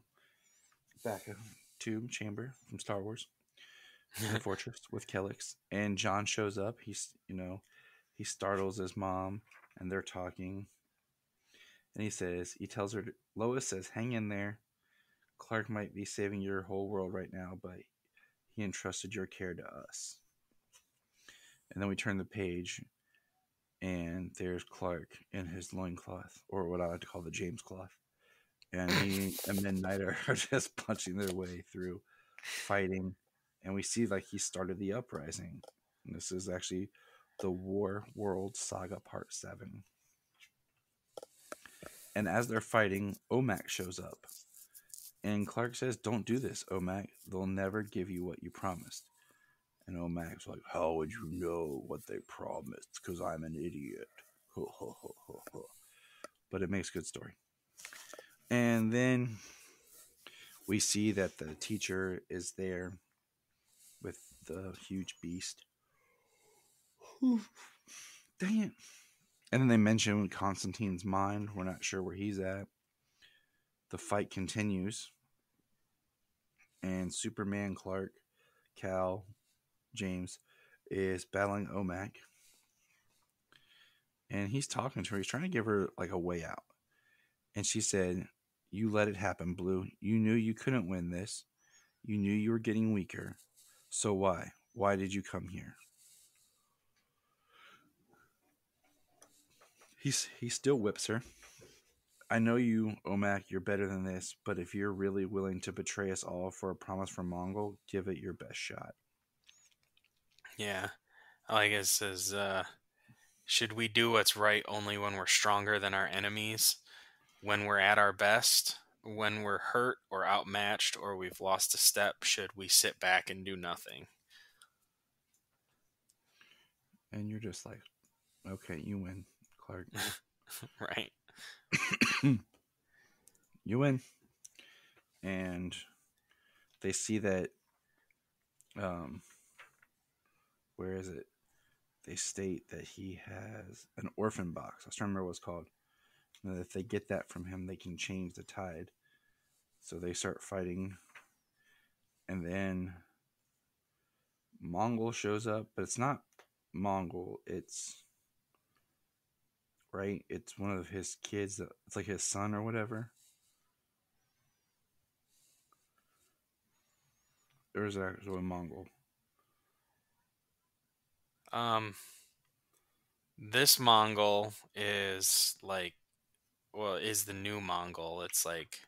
tomb chamber from Star Wars. The fortress with Kellix, and John shows up. He startles his mom, and they're talking. And he tells her, Lois says, hang in there. Clark might be saving your whole world right now, but he entrusted your care to us. And then we turn the page, and there's Clark in his loincloth, or what I like to call the James cloth. And he and Midnight are just punching their way through, fighting. And we see like he started the uprising. And this is actually the War World Saga Part 7. And as they're fighting, Omak shows up. And Clark says, don't do this, Omak. They'll never give you what you promised. And Omak's like, how would you know what they promised? Because I'm an idiot. But it makes a good story. And then we see that the teacher is there with the huge beast. Dang it. And then they mention Constantine's mind. We're not sure where he's at. The fight continues. And Superman, Clark, Cal, James is battling Omak. And he's talking to her. He's trying to give her like a way out. And she said, you let it happen, Blue. You knew you couldn't win this. You knew you were getting weaker. So why? Why did you come here? He still whips her. I know you, Omak, you're better than this, but if you're really willing to betray us all for a promise from Mongol, give it your best shot. Yeah. I guess is should we do what's right only when we're stronger than our enemies? When we're at our best? When we're hurt or outmatched or we've lost a step, should we sit back and do nothing? And you're just like, okay, you win, Clark. Right. You win. And they see that, where is it? They state that he has an orphan box. I was trying to remember what it's called. And that if they get that from him, they can change the tide. So they start fighting. And then Mongol shows up, but it's not Mongol. It's right. It's one of his kids. It's like his son or whatever. Or is it actually a Mongol? This Mongol is like, well, is the new Mongol. It's like,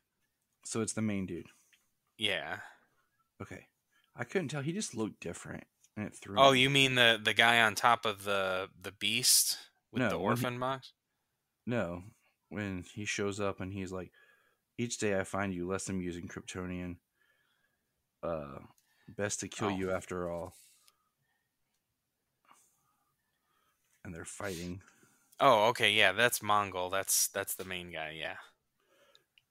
So it's the main dude. yeah. Okay. I couldn't tell. He just looked different. And it threw Oh, me. you mean the guy on top of the beast with No, the when orphan box? No. When he shows up and he's like, each day I find you less amusing, Kryptonian. Best to kill Oh. you after all. And they're fighting. Oh, okay, yeah, that's Mongol. That's the main guy, yeah.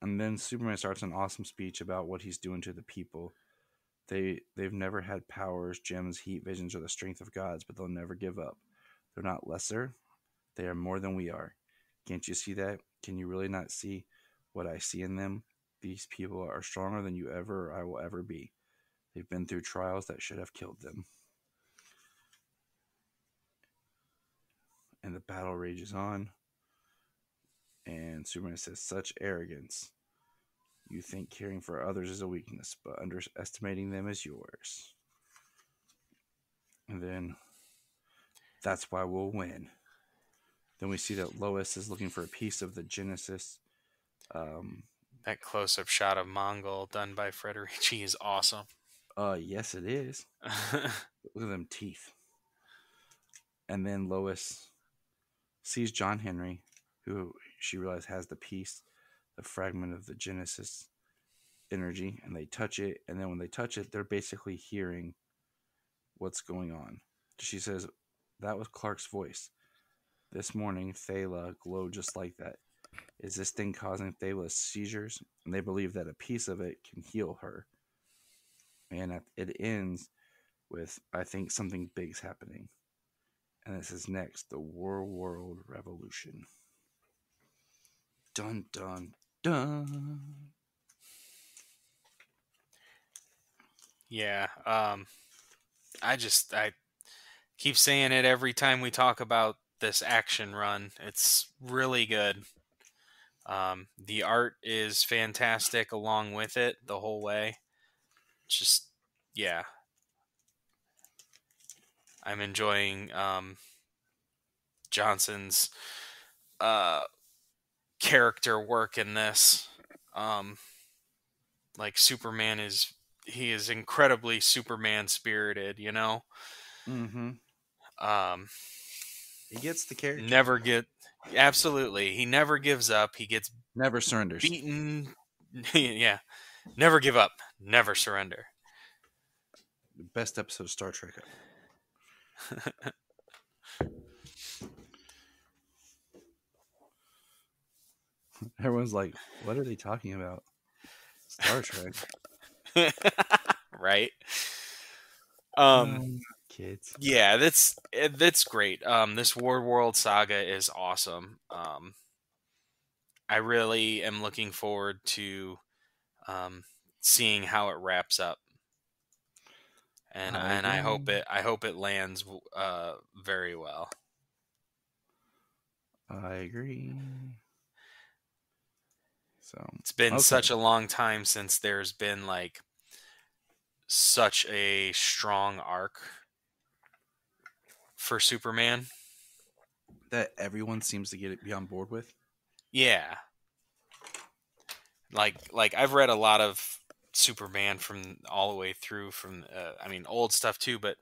And then Superman starts an awesome speech about what he's doing to the people. They've never had powers, gems, heat, visions, or the strength of gods, but they'll never give up. They're not lesser. They are more than we are. Can't you see that? Can you really not see what I see in them? These people are stronger than you ever or I will ever be. They've been through trials that should have killed them. And the battle rages on. And Superman says, such arrogance. You think caring for others is a weakness, but underestimating them is yours. And then, that's why we'll win. Then we see that Lois is looking for a piece of the Genesis. That close-up shot of Mongol done by Federici is awesome. Yes, it is. Look at them teeth. And then Lois sees John Henry, who she realizes has the piece, the fragment of the Genesis energy, and they touch it. And then when they touch it, they're basically hearing what's going on. She says, that was Clark's voice. This morning, Thela glowed just like that. Is this thing causing Thela's seizures? And they believe that a piece of it can heal her. And it ends with, I think something big's happening. And this is next, the World Revolution. Dun, dun, dun. Yeah, I keep saying it every time we talk about this action run. It's really good. The art is fantastic along with it the whole way. Just, yeah. I'm enjoying Johnson's character work in this. Like Superman he is incredibly Superman spirited, you know? Mm-hmm. He gets the character. Absolutely. He never gives up. He gets Never surrenders. beaten. Yeah. Never give up. Never surrender. The best episode of Star Trek ever. Everyone's like, what are they talking about? Star Trek. Right? Kids. Yeah, that's great. This World saga is awesome. I really am looking forward to seeing how it wraps up. And I hope it lands very well. I agree. So it's been such a long time since there's been like such a strong arc for Superman that everyone seems to be on board with. Yeah. Like I've read a lot of Superman from all the way through from old stuff too, but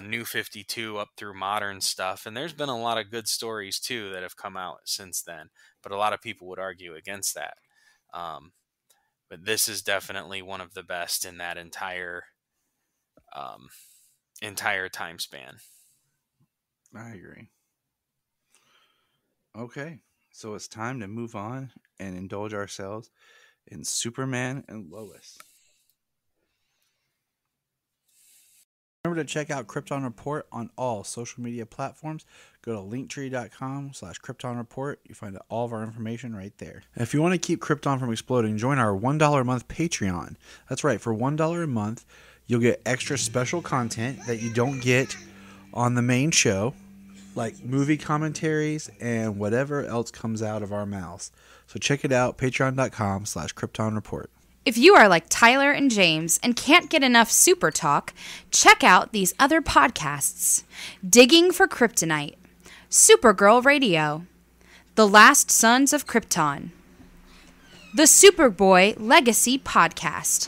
New 52 up through modern stuff, and there's been a lot of good stories too that have come out since then. But a lot of people would argue against that. But this is definitely one of the best in that entire time span. I agree. Okay, so it's time to move on and indulge ourselves in Superman and Lois. Remember to check out Krypton Report on all social media platforms. Go to linktree.com/Krypton Report. You find all of our information right there. If you want to keep Krypton from exploding, join our $1 a month Patreon. That's right, for $1 a month, you'll get extra special content that you don't get on the main show, like movie commentaries and whatever else comes out of our mouths. So check it out, patreon.com/Krypton Report. If you are like Tyler and James and can't get enough super talk, check out these other podcasts. Digging for Kryptonite, Supergirl Radio, The Last Sons of Krypton, the Superboy Legacy Podcast,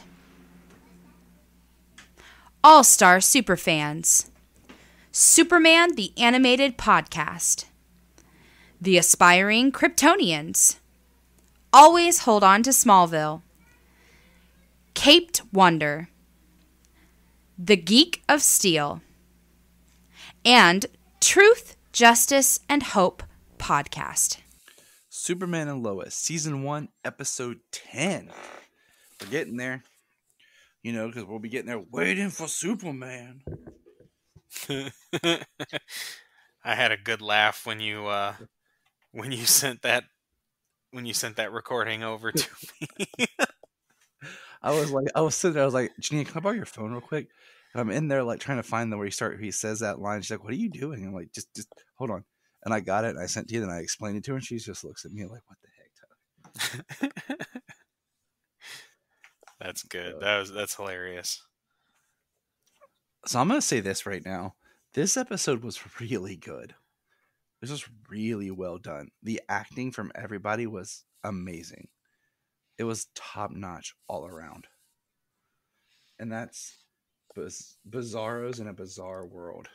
All-Star Superfans, Superman the Animated Podcast, The Aspiring Kryptonians, Always Hold On to Smallville, Caped Wonder, The Geek of Steel, and Truth, Justice, and Hope Podcast. Superman and Lois, Season 1, Episode 10. We're getting there. You know, because we'll be getting there waiting for Superman. I had a good laugh when you sent that recording over to me. I was sitting there, I was like, Janine, can I borrow your phone real quick? And I'm in there like trying to find where he says that line. She's like, what are you doing? I'm like, just hold on. And I got it and I sent it to you and I explained it to her and she just looks at me like, what the heck, Tyler? That's good. That's hilarious. So I'm going to say this right now. This episode was really good. This was really well done. The acting from everybody was amazing. It was top notch all around. And that's Bizarros in a bizarre world.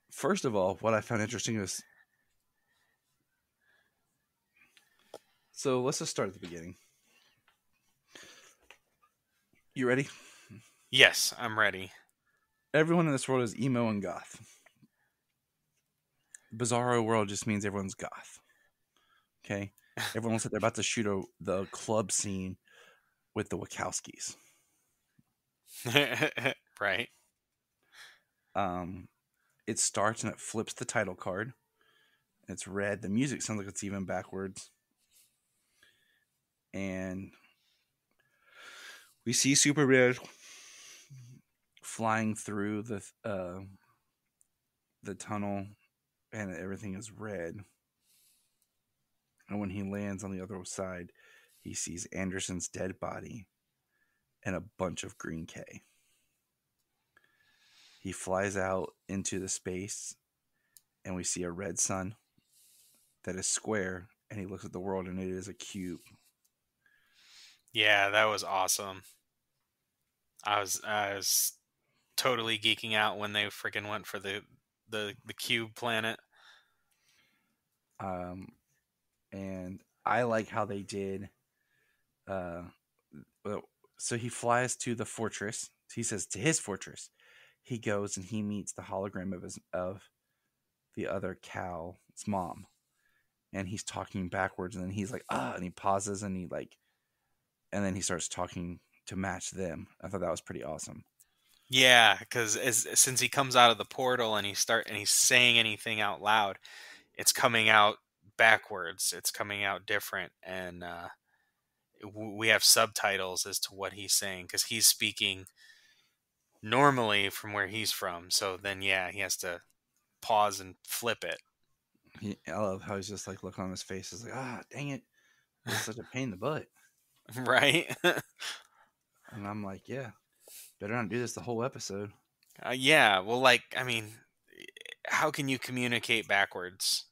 First of all, what I found interesting is, so let's just start at the beginning. You ready? Yes, I'm ready. Everyone in this world is emo and goth. Bizarro world just means everyone's goth. Okay? Everyone looks like they're about to shoot the club scene with the Wachowskis. Right. It starts and it flips the title card. It's red. The music sounds like it's even backwards. And we see Superman flying through the tunnel, and everything is red. And when he lands on the other side, he sees Anderson's dead body and a bunch of green K. He flies out into the space, and we see a red sun that is square, and he looks at the world, and it is a cube. Yeah, that was awesome. I was totally geeking out when they freaking went for the cube planet. And I like how they did. So he flies to the fortress. He says to his fortress. He goes and he meets the hologram of the other Cal's mom, and he's talking backwards. And then he's like, and he pauses and and then he starts talking to match them. I thought that was pretty awesome. Yeah, because since he comes out of the portal and he's saying anything out loud, it's coming out backwards. It's coming out different, and we have subtitles as to what he's saying because he's speaking normally from where he's from. So then, yeah, he has to pause and flip it. I love how he's just like looking on his face. He's like, dang it, it's such a pain in the butt, right? And I'm like, yeah, better not do this the whole episode. Yeah, well, how can you communicate backwards?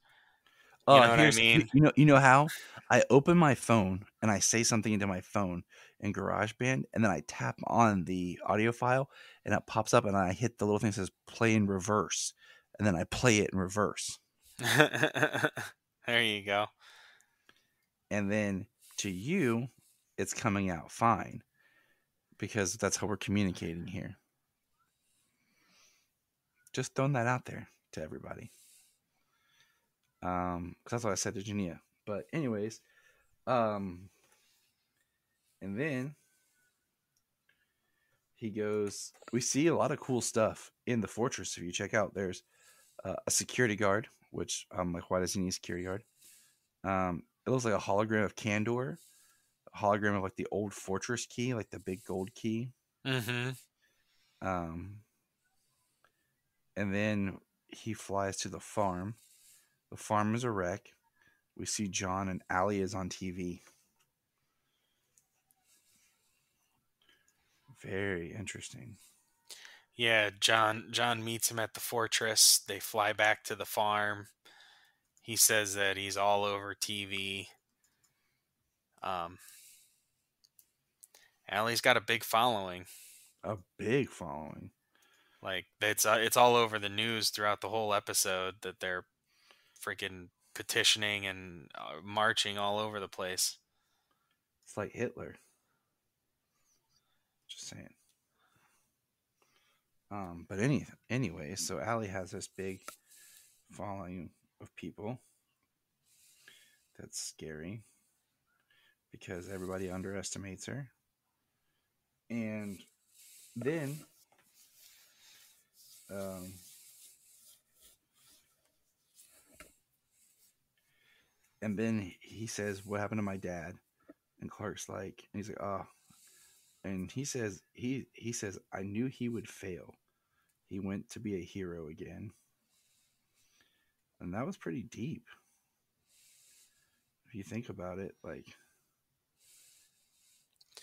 You know what I mean? You know how? I open my phone and I say something into my phone in GarageBand, and then I tap on the audio file, and it pops up, and I hit the little thing that says play in reverse, and then I play it in reverse. There you go. And then to you, it's coming out fine because that's how we're communicating here. Just throwing that out there to everybody. 'Cause that's what I said to Jania. But anyways, and then he goes, we see a lot of cool stuff in the fortress. If you check out, there's a security guard, which I'm like, why does he need a security guard? It looks like a hologram of Candor, a hologram of like the old fortress key, like the big gold key. Mm-hmm. And then he flies to the farm. The farm is a wreck. We see John, and Allie is on TV. Very interesting. Yeah, John meets him at the fortress. They fly back to the farm. He says that he's all over TV. Allie's got a big following. A big following. Like it's all over the news throughout the whole episode that they're freaking petitioning and marching all over the place. It's like Hitler. Just saying. But anyway, so Allie has this big following of people. That's scary because everybody underestimates her. And then he says, what happened to my dad? And Clark's like, and he's like, oh. And he says, I knew he would fail. He went to be a hero again. And that was pretty deep. If you think about it, like,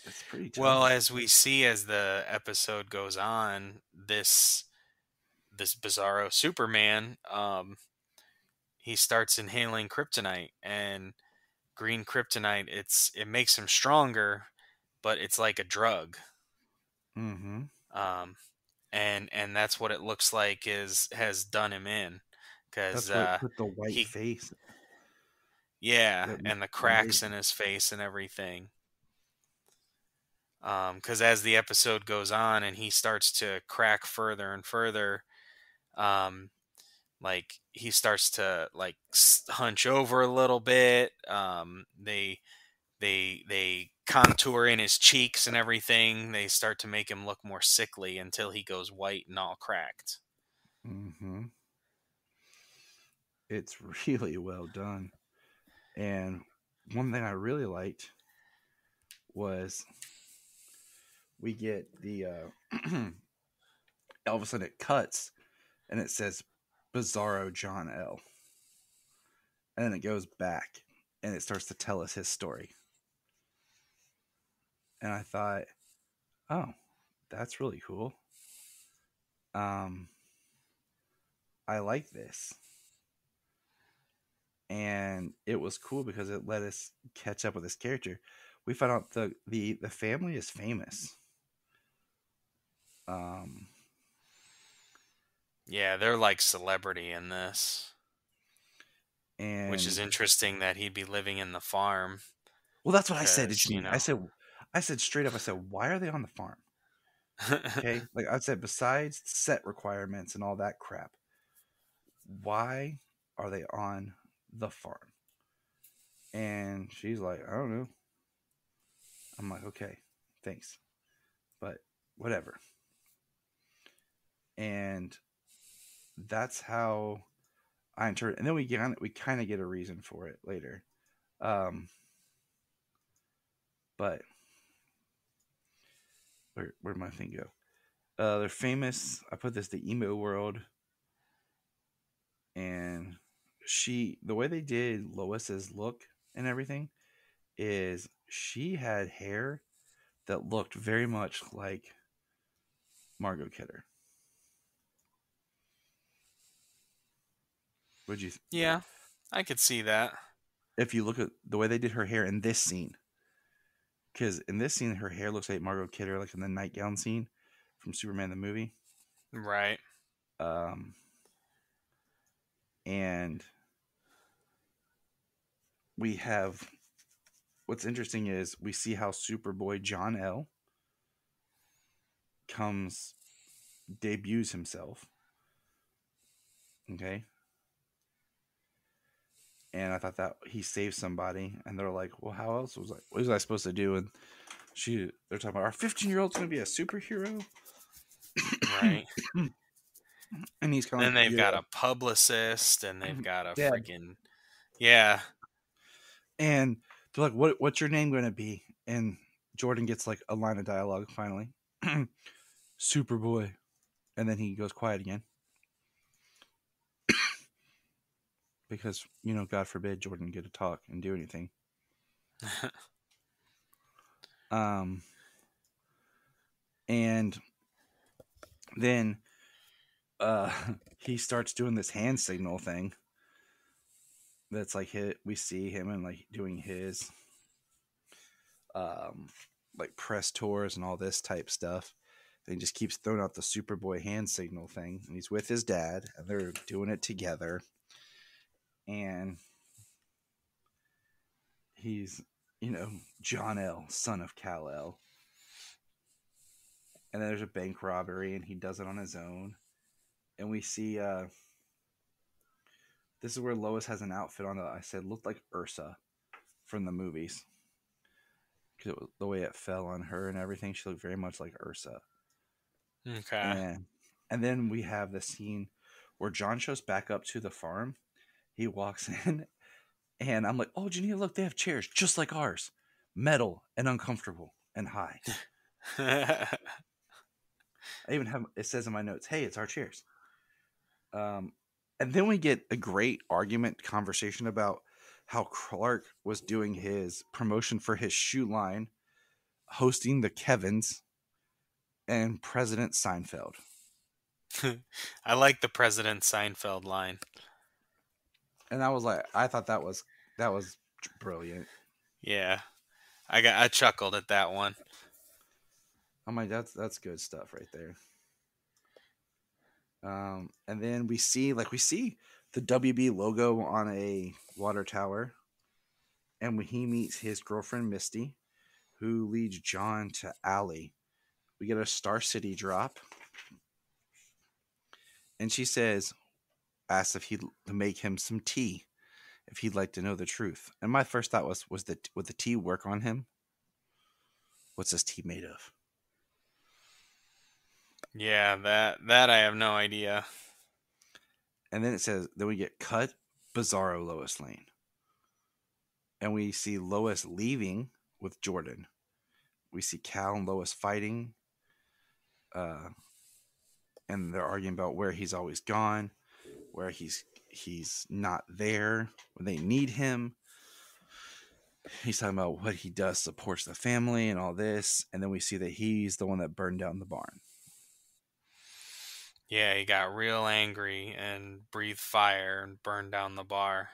it's pretty tough. Well, as we see as the episode goes on, this Bizarro Superman, he starts inhaling kryptonite, and green kryptonite, it makes him stronger, but it's like a drug. Mm-hmm. And that's what it looks like has done him in, because that's what put the white face. Yeah, and the cracks in his face and everything. Because as the episode goes on and he starts to crack further and further, like he starts to like hunch over a little bit. They contour in his cheeks and everything. They start to make him look more sickly until he goes white and all cracked. Mm-hmm. It's really well done. And one thing I really liked was we get the all of a sudden it cuts and it says Bizarro John L. And then it goes back and it starts to tell us his story. And I thought, oh, that's really cool. I like this. And it was cool because it let us catch up with this character. We found out the family is famous. Yeah, they're like celebrity in this. And which is interesting that he'd be living in the farm. Well, that's what I said. I said straight up, I said, why are they on the farm? Okay. Like I said, besides set requirements and all that crap, why are they on the farm? And she's like, I don't know. I'm like, okay, thanks. But whatever. And that's how I interpret. And then we kind of get a reason for it later. But where'd my thing go? They're famous. I put this the emo world. And the way they did Lois's look and everything is she had hair that looked very much like Margot Kidder. Would you? Yeah, I could see that. if you look at the way they did her hair in this scene, because in this scene her hair looks like Margot Kidder, like in the nightgown scene from Superman the movie. Right. And we have, what's interesting is we see how Superboy John L. debuts himself. Okay. And I thought that he saved somebody, and they're like, well, how else what was I supposed to do? And they're talking about our 15-year-old's going to be a superhero. Right. And he's kind of then they've got a publicist, and they've got a Yeah. freaking, yeah. And they're like, what's your name going to be? And Jordan gets like a line of dialogue finally. Superboy. And then he goes quiet again. Because, God forbid Jordan get to talk and do anything. And then he starts doing this hand signal thing. That's like we see him and like doing his like press tours and all this type stuff. And he just keeps throwing out the Superboy hand signal thing. And he's with his dad, and they're doing it together. And he's, John L., son of Kal-El. And then there's a bank robbery, and he does it on his own. And we see, this is where Lois has an outfit on that I said looked like Ursa from the movies. Because the way it fell on her and everything, she looked very much like Ursa. Okay. And then we have the scene where John shows back up to the farm. He walks in, and I'm like, oh, Janita, look, they have chairs just like ours. Metal and uncomfortable and high. I even have, it says in my notes, hey, it's our chairs. And then we get a great conversation about how Clark was doing his promotion for his shoe line, hosting the Kevins and President Seinfeld. I like the President Seinfeld line. And I thought that was brilliant. Yeah. I chuckled at that one. I'm like, that's good stuff right there. And then we see the WB logo on a water tower. And when he meets his girlfriend, Misty, who leads John to Allie, we get a Star City drop. And she asks if he'd make him some tea, if he'd like to know the truth. And my first thought would the tea work on him? What's this tea made of? Yeah, that I have no idea. And then it says, then we get cut Bizarro Lois Lane. And we see Lois leaving with Jordan. We see Cal and Lois fighting. And they're arguing about where he's always gone, where he's not there when they need him. He's talking about what he does supports the family and all this. And then we see that he's the one that burned down the barn. Yeah, he got real angry and breathed fire and burned down the barn.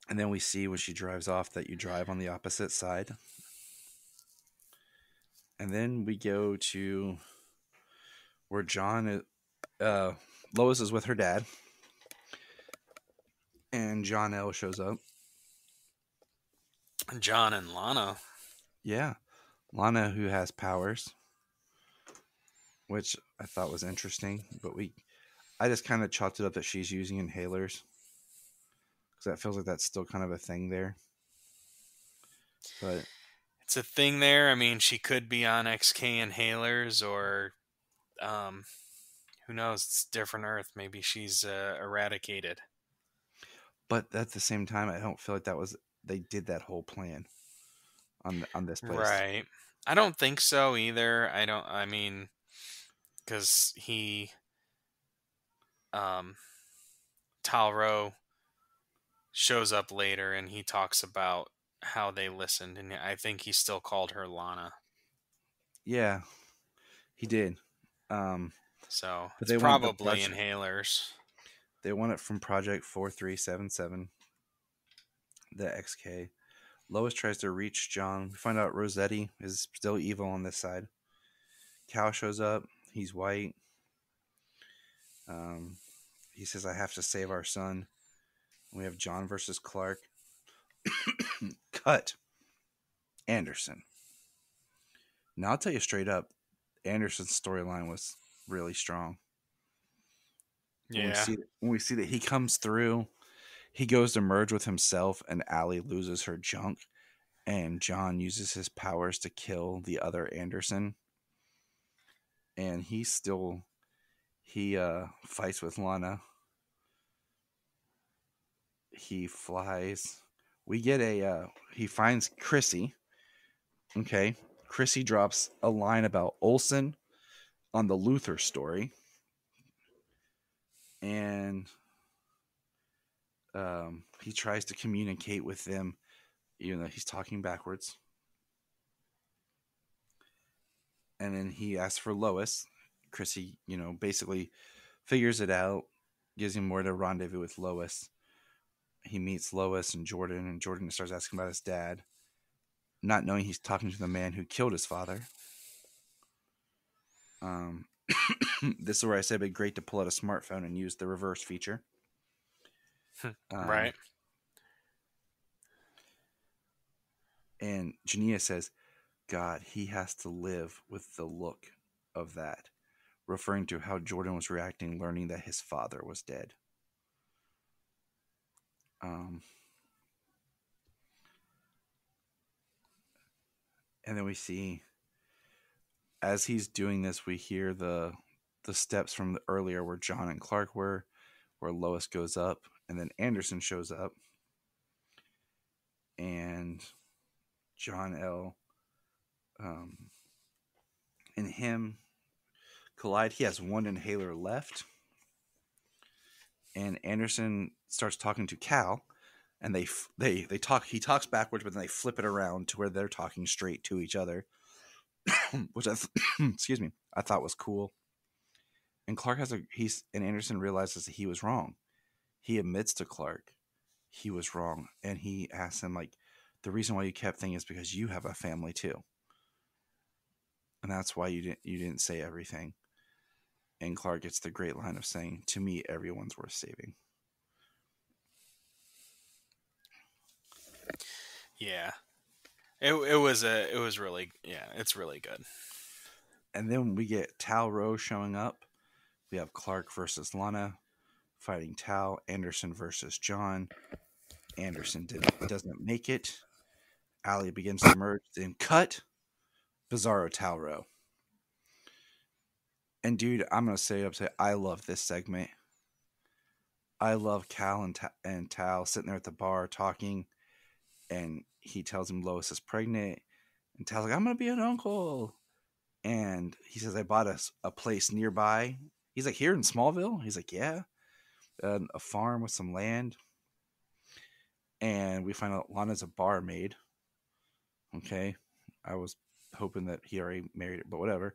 And then we see when she drives off that you drive on the opposite side. And then we go to where Lois is with her dad. And John L. shows up. John and Lana. Yeah. Lana, who has powers, which I thought was interesting. But I just kind of chalked it up that she's using inhalers. Because that feels like that's still kind of a thing there. But it's a thing there. I mean, she could be on XK inhalers, or who knows? It's a different Earth. Maybe she's eradicated. But at the same time, I don't feel like they did that whole plan on this place. Right. I don't think so either. Because Talro shows up later and he talks about how they listened, and I think he still called her Lana. Yeah, he did. So But it's they want the probably project. inhalers. They want it from Project 4377, the XK. Lois tries to reach John. We find out Rossetti is still evil on this side. Cal shows up. He's white. He says, I have to save our son. We have John versus Clark. Cut. Anderson. Now, I'll tell you straight up, Anderson's storyline was really strong. Yeah. When we see that he comes through, he goes to merge with himself, and Allie loses her junk, and John uses his powers to kill the other Anderson. And he fights with Lana. He flies. We get he finds Chrissy. Okay. Chrissy drops a line about Olsen on the Luther story. And he tries to communicate with them, even though he's talking backwards. And then he asks for Lois. Chrissy, basically figures it out, gives him more to rendezvous with Lois. He meets Lois and Jordan starts asking about his dad, not knowing he's talking to the man who killed his father. This is where I said it'd be great to pull out a smartphone and use the reverse feature. Right. And Jania says, God, he has to live with the look of that, referring to how Jordan was reacting, learning that his father was dead. And then we see, as he's doing this, we hear the steps from the earlier where John and Clark were, where Lois goes up, and then Anderson shows up, and John L. And him collide. He has one inhaler left, and Anderson starts talking to Cal, and they talk. He talks backwards, but then they flip it around to where they're talking straight to each other, which excuse me, I thought was cool. And Clark and Anderson realizes that he was wrong. He admits to Clark he was wrong, and he asks him, like, the reason why you kept thinking is because you have a family too, and that's why you didn't say everything. And Clark gets the great line of saying, to me, everyone's worth saving. Yeah. It's really good. And then we get Tal Rose showing up. We have Clark versus Lana fighting Tal. Anderson versus John. Anderson doesn't make it. Allie begins to merge. Then cut. Bizarro Tal Rose. And dude, I'm going to say I love this segment. I love Cal and Tal sitting there at the bar talking. And he tells him Lois is pregnant. And Tal's like, I'm going to be an uncle. And he says, I bought a place nearby. He's like, here in Smallville? He's like, yeah. A farm with some land. And we find out Lana's a barmaid. Okay. I was hoping that he already married her, but whatever.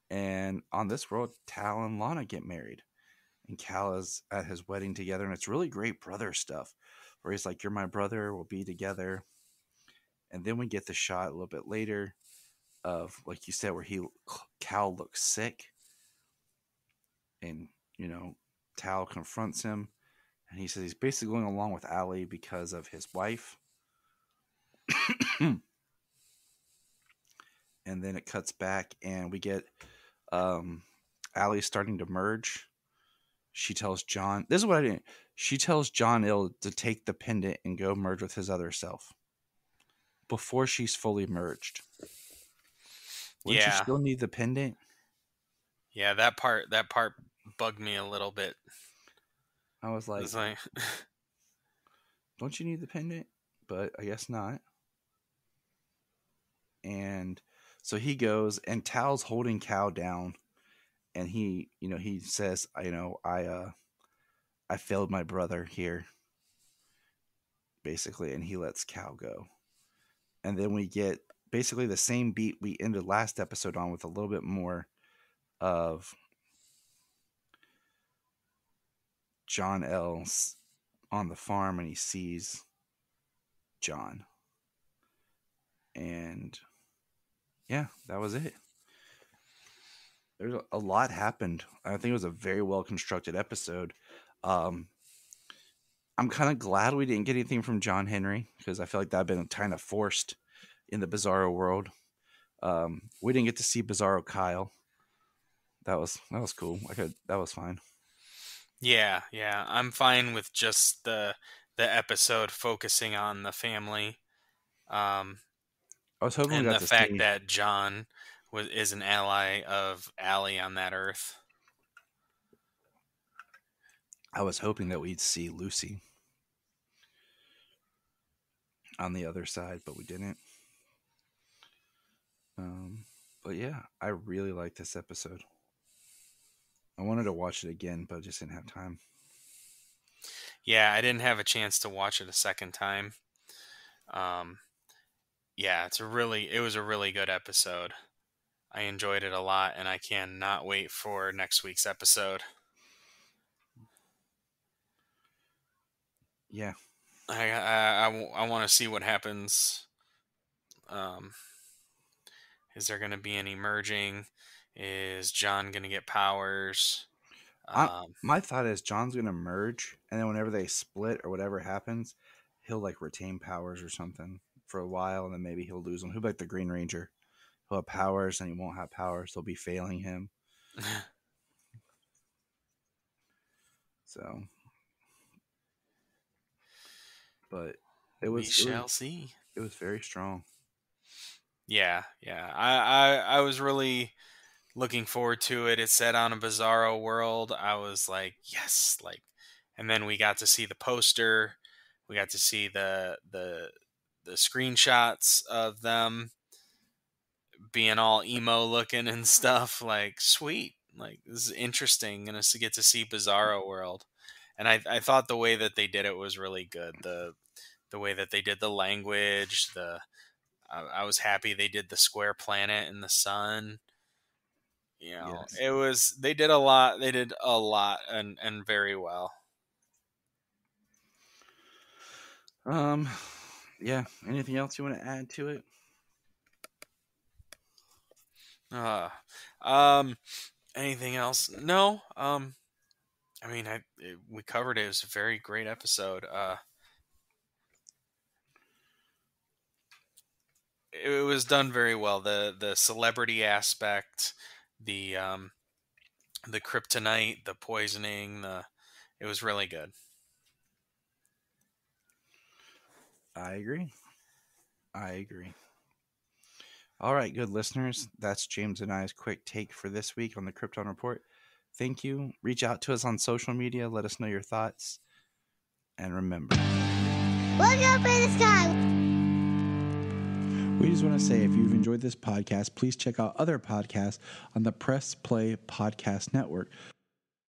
And on this world, Tal and Lana get married. And Cal is at his wedding together. And it's really great brother stuff. Where he's like, you're my brother. We'll be together. And then we get the shot a little bit later of, like you said, where Cal looks sick. And, Tal confronts him. And he says he's basically going along with Allie because of his wife. And then it cuts back and we get Allie starting to merge. She tells John, this is what I didn't. She tells John Ill to take the pendant and go merge with his other self before she's fully merged. Wouldn't you still need the pendant? Yeah, that part bugged me a little bit. I was like, don't you need the pendant? But I guess not. And so he goes, and Tal's holding Cal down, and he says, I failed my brother here, basically, and he lets Cal go. And then we get basically the same beat we ended last episode on, with a little bit more of John L's on the farm and he sees John. And yeah, that was it. There's a lot happened. I think it was a very well constructed episode. I'm kind of glad we didn't get anything from John Henry because I feel like that had been kind of forced in the Bizarro world. We didn't get to see Bizarro Kyle. That was cool. That was fine. Yeah. I'm fine with just the episode focusing on the family. I was hoping and we the got to fact see that John is an ally of Allie on that Earth. I was hoping that we'd see Lucy on the other side, but we didn't. But yeah, I really liked this episode. I wanted to watch it again, but I just didn't have time. Yeah, I didn't have a chance to watch it a second time. Yeah, it was a really good episode. I enjoyed it a lot, and I cannot wait for next week's episode. Yeah. I want to see what happens. Is there going to be any merging? Is John going to get powers? My thought is John's going to merge, and then whenever they split or whatever happens, he'll like retain powers or something for a while, and then maybe he'll lose them. He'll be like the Green Ranger. He'll have powers, and he won't have powers. They'll be failing him. So, but we shall see. It was very strong. Yeah. I was really looking forward to it. It said on a Bizarro world. I was like, yes, and then we got to see the poster. We got to see the screenshots of them being all emo looking and stuff. Like, sweet. Like, this is interesting. And to get to see Bizarro world. And I thought the way that they did it was really good. The way that they did the language, I was happy they did the square planet and the sun. You know, yes. They did a lot and very well. Yeah. Anything else you want to add to it? Anything else? No. I mean, we covered it. It was a very great episode. It was done very well. The celebrity aspect, the kryptonite, the poisoning, it was really good. I agree. All right, good listeners. That's James and I's quick take for this week on the Krypton Report. Thank you. Reach out to us on social media. Let us know your thoughts. And remember, look up in the sky. We just want to say if you've enjoyed this podcast, please check out other podcasts on the Press Play Podcast Network.